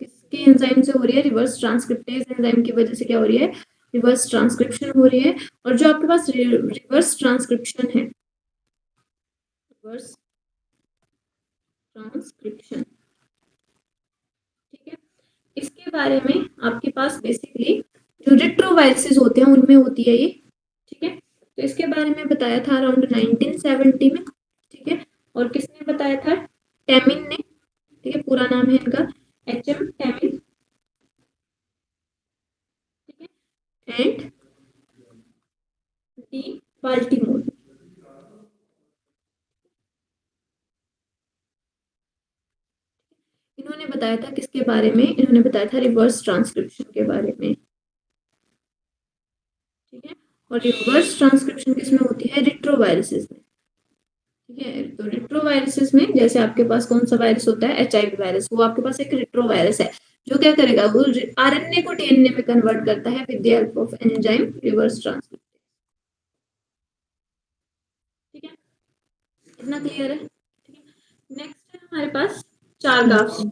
किसके एंजाइम से हो रही है, रिवर्स ट्रांसक्रिप्टेज एंजाइम की वजह से क्या हो रही है, रिवर्स ट्रांसक्रिप्शन हो रही है। और जो आपके पास रिवर्स ट्रांसक्रिप्शन है, रिवर्स ट्रांसक्रिप्शन, ठीक है, इसके बारे में आपके पास बेसिकली जो रेट्रोवायरसेस होते हैं उनमें होती है ये। ठीक है, तो इसके बारे में बताया था अराउंड 1970 में। ठीक है, और किसने बताया था, टैमिन ने। ठीक है, पूरा नाम है इनका एचएम टैमिन। ठीक है, एंड डी बाल्टीमोर। इन्होंने बताया था किसके बारे में, इन्होंने बताया था रिवर्स ट्रांसक्रिप्शन के बारे में। ठीक है, और रिवर्स ट्रांसक्रिप्शन किसमें होती है, रेट्रोवायरसेस में। ठीक है, तो रेट्रोवायरसेस में जैसे आपके पास कौन सा वायरस होता है, एचआईवी वायरस, वो आपके पास एक रेट्रोवायरस है। जो क्या करेगा, वो आरएनए को डीएनए में कन्वर्ट करता है with the help of enzyme reverse transcriptase. ठीक है, इतना क्लियर है? ठीक है, नेक्स्ट है हमारे पास चारगाफ्स।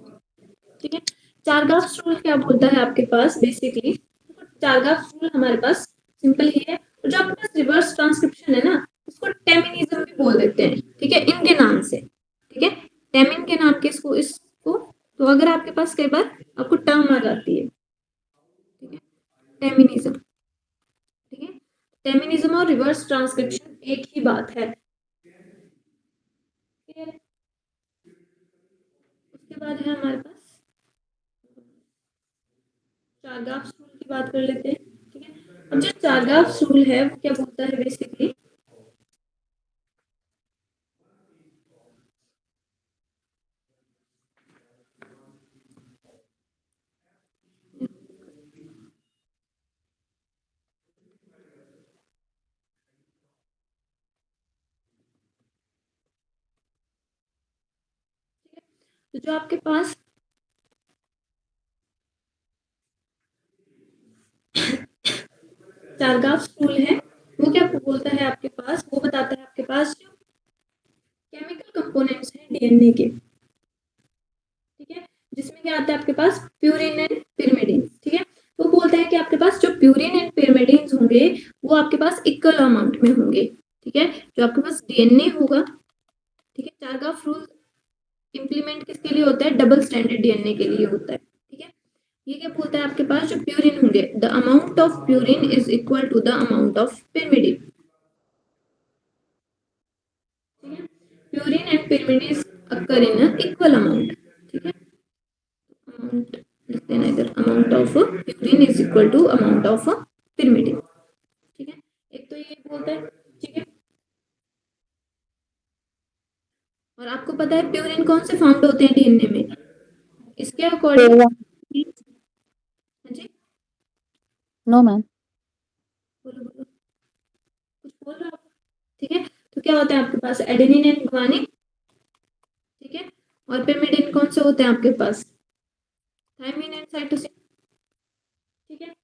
ठीक है, चारगाफ्स रूल क्या बोलता है आपके पास, बेसिकली चारगाफ्स रूल हमारे पास सिंपल ही है, और जो आपके पास रिवर्स ट्रांसक्रिप्शन है ना, उसको टेमिनिज्म भी बोल देते हैं। ठीक है, इनके नाम से। ठीक है, टेमिन के नाम के इसको तो अगर आपके पास कई बार आपको टर्म आ जाती है, ठीक है, टेमिनिज्म। ठीक है, टेमिनिज्म और रिवर्स ट्रांसक्रिप्शन एक ही बात है। उसके बाद है हमारे पास चारगाफ्स रूल की बात कर लेते हैं। ठीक है, अब जो चारगाफ्स रूल है वो क्या बोलता है बेसिकली, तो जो आपके पास चारगाफ्स रूल है वो क्या बोलता है आपके पास, वो बताता है आपके पास जो केमिकल कंपोनेंट्स हैं डीएनए के, ठीक है, जिसमें क्या आता है आपके पास प्यूरिन एंड पिरिमिडीन। ठीक है, वो बोलता है कि आपके पास जो प्यूरिन एंड पिरिमिडीन होंगे वो आपके पास इक्वल अमाउंट में होंगे। ठीक है, जो आपके पास डीएनए होगा, ठीक है, चारगाफ रूल इंप्लीमेंट किसके लिए होता है, डबल स्टैंडर्ड डीएनए के लिए होता है। ठीक है, ये क्या बोलता है आपके पास जो प्यूरिन होंगे, the amount of purine is equal to the amount of pyrimidine. ठीक है, purine and pyrimidine occur in equal amount. ठीक है, amount लिखते हैं इधर, amount of purine is equal to amount of pyrimidine. ठीक है, एक तो ये बोलता है। ठीक है, और आपको पता है प्यूरिन कौन से फाउंड होते हैं डीएनए में, इसके अकॉर्डिंग। हाँ जी, नो मैम। बोलो बोलो, कुछ बोल रहे हो आप? ठीक है, तो क्या होता है आपके पास एडेनिन एंड ग्वानिन। ठीक है, और पिरिमिडीन कौन से होते हैं आपके पास, थायमिन एंड साइटोसिन। ठीक है,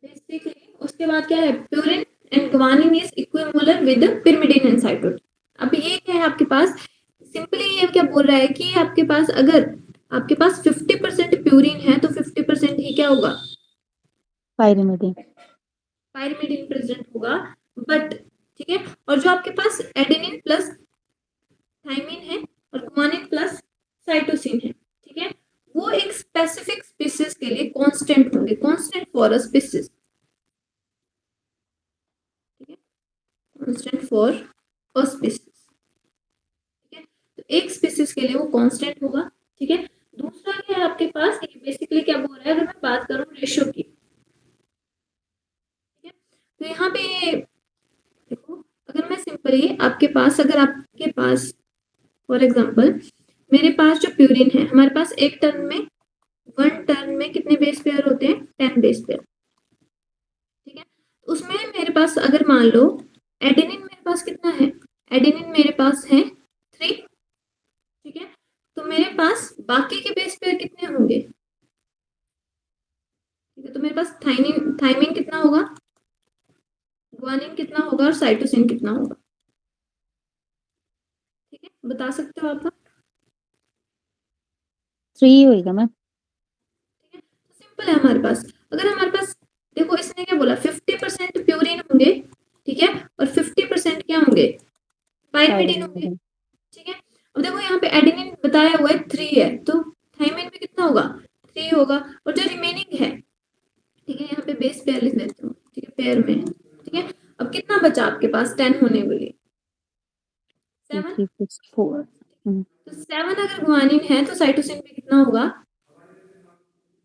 बेसिकली उसके बाद क्या है, purine and guanine is equimolar with pyrimidine and cytosine. अब ये क्या है आपके पास, सिंपली ये क्या बोल रहा है कि आपके पास अगर आपके पास 50% प्यूरिन है तो 50% ही क्या होगा, पायरिमिडीन। पायरिमिडीन प्रेजेंट होगा। बट ठीक है, और जो आपके पास एडेनिन प्लस थायमिन है और ग्वानिन प्लस साइटोसिन है, ठीक है, वो एक स्पेसिफिक स्पीसीज के लिए कांस्टेंट होंगे, कांस्टेंट फॉर अ स्पीसीज। ठीक है, कांस्टेंट फॉर अ स्पीसीज। ठीक है, तो एक स्पीसीज के लिए वो कांस्टेंट होगा। ठीक है, दूसरा क्या है आपके पास, ये बेसिकली क्या बोल रहा है, अगर मैं बात करूं रेशियो की, ठीक है, तो यहाँ पे देखो, अगर मैं सिंपली आपके पास, अगर आपके पास फॉर एग्जांपल मेरे पास जो प्यूरिन है, हमारे पास एक टर्न में, वन टर्न में कितने बेस पेयर होते हैं, 10 बेस पेयर। ठीक है, उसमें मेरे पास अगर मान लो एडेनिन मेरे पास कितना है, एडेनिन मेरे पास है 3। ठीक है, तो मेरे पास बाकी के बेस पेयर कितने होंगे, ठीक है, तो मेरे पास थायमिन कितना होगा, ग्वानिन कितना होगा और साइटोसिन कितना होगा। ठीक है, बता सकते हो आप? 3 होएगा मैम। ठीक है, तो सिंपल है हमारे पास, अगर हमारे पास देखो इसने क्या बोला, 50% प्यूरिन होंगे, ठीक है, और 50% क्या होंगे, पायरिमिडीन होंगे। ठीक है, अब देखो यहाँ पे एडेनिन बताया हुआ है 3 है, तो थायमिन में कितना होगा, 3 होगा, और जो रिमेनिंग है, ठीक है, यहाँ पे बेस पेयर लिख देते हो, ठीक है, पेयर में। ठीक है, अब कितना बचा आपके पास 10 होने के लिए, 7। 3 6 4। तो 7 अगर ग्वानिन है तो साइटोसिन में कितना होगा,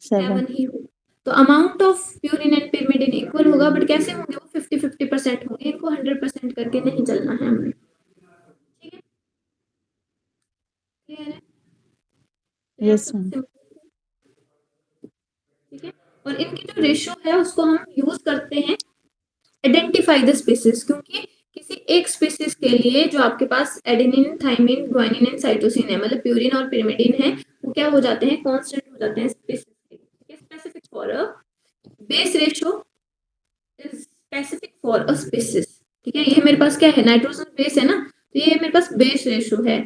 7 7। ही होगा। तो amount of purine and pyrimidine equal होगा, बट कैसे होंगे वो, 50-50% होंगे, इनको 100% करके नहीं चलना है हमें। ठीक है, क्लियर है? तो यहाँ यस पे मैम। ठीक है, और इनकी जो रेशियो है उसको हम यूज करते हैं आइडेंटिफाई द स्पीसीज, क्योंकि किसी एक स्पीसीज के लिए जो आपके पास adenine, thymine, guanine and cytosine है, मतलब प्यूरिन और pyrimidine है, वो क्या हो जाते हैं, कांस्टेंट हो जाते हैं स्पीसीज के लिए। Specific for a base ratio is specific for a species. ठीक है, ये मेरे पास क्या है, नाइट्रोजन बेस है ना, तो ये मेरे पास बेस रेशियो है।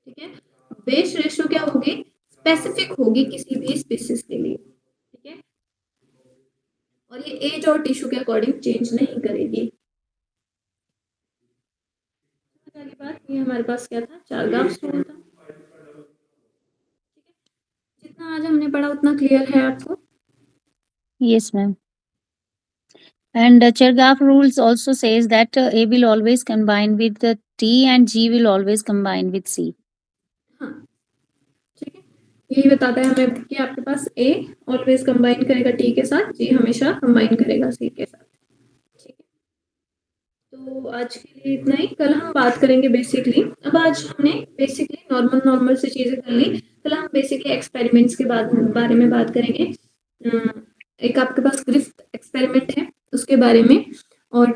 ठीक है, बेस रेशियो क्या होगी, स्पेसिफिक होगी किसी भी स्पीसीज के लिए। ठीक है, और ये एज और टिश्यू के अकॉर्डिंग चेंज नहीं करेगी। पहली बात, ये हमारे पास क्या था, चारगाफ स्टोन था। जितना आज हमने पढ़ा उतना क्लियर है आपको? Yes, ma'am. And Chergaff rules also says that A will always combine with the T and G will always combine with C. हाँ, ठीक है, यही बताता है हमें कि आपके पास ए ऑलवेज कंबाइन करेगा टी के साथ, जी हमेशा कंबाइन करेगा सी के साथ। ठीक है, तो आज के लिए इतना ही। कल हम बात करेंगे बेसिकली, अब आज हमने बेसिकली नॉर्मल से चीजें कर ली, कल हम बेसिकली एक्सपेरिमेंट्स के बारे में बात करेंगे। एक आपके पास ग्रिफ्थ एक्सपेरिमेंट है उसके बारे में, और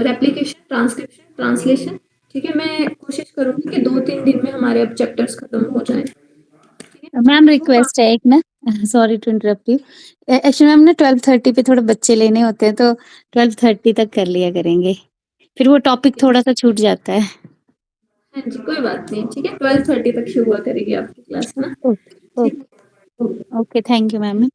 रेप्लिकेशन, ट्रांसक्रिप्शन, ट्रांसलेशन। ठीक है, मैं कोशिश करूंगी कि 2-3 दिन में हमारे अब चैप्टर्स खत्म हो जाएं। मैम रिक्वेस्ट है एक ना, sorry to interrupt you, actually ma'am ना 12:30 पे थोड़े बच्चे लेने होते हैं, तो 12:30 तक कर लिया करेंगे, फिर वो टॉपिक थोड़ा सा छूट जाता है। हाँ जी, कोई बात नहीं। ठीक है, 12:30 तक शुरू हुआ करेगी आपकी क्लास, है ना? ओके, ठीक है। Okay, thank you ma'am.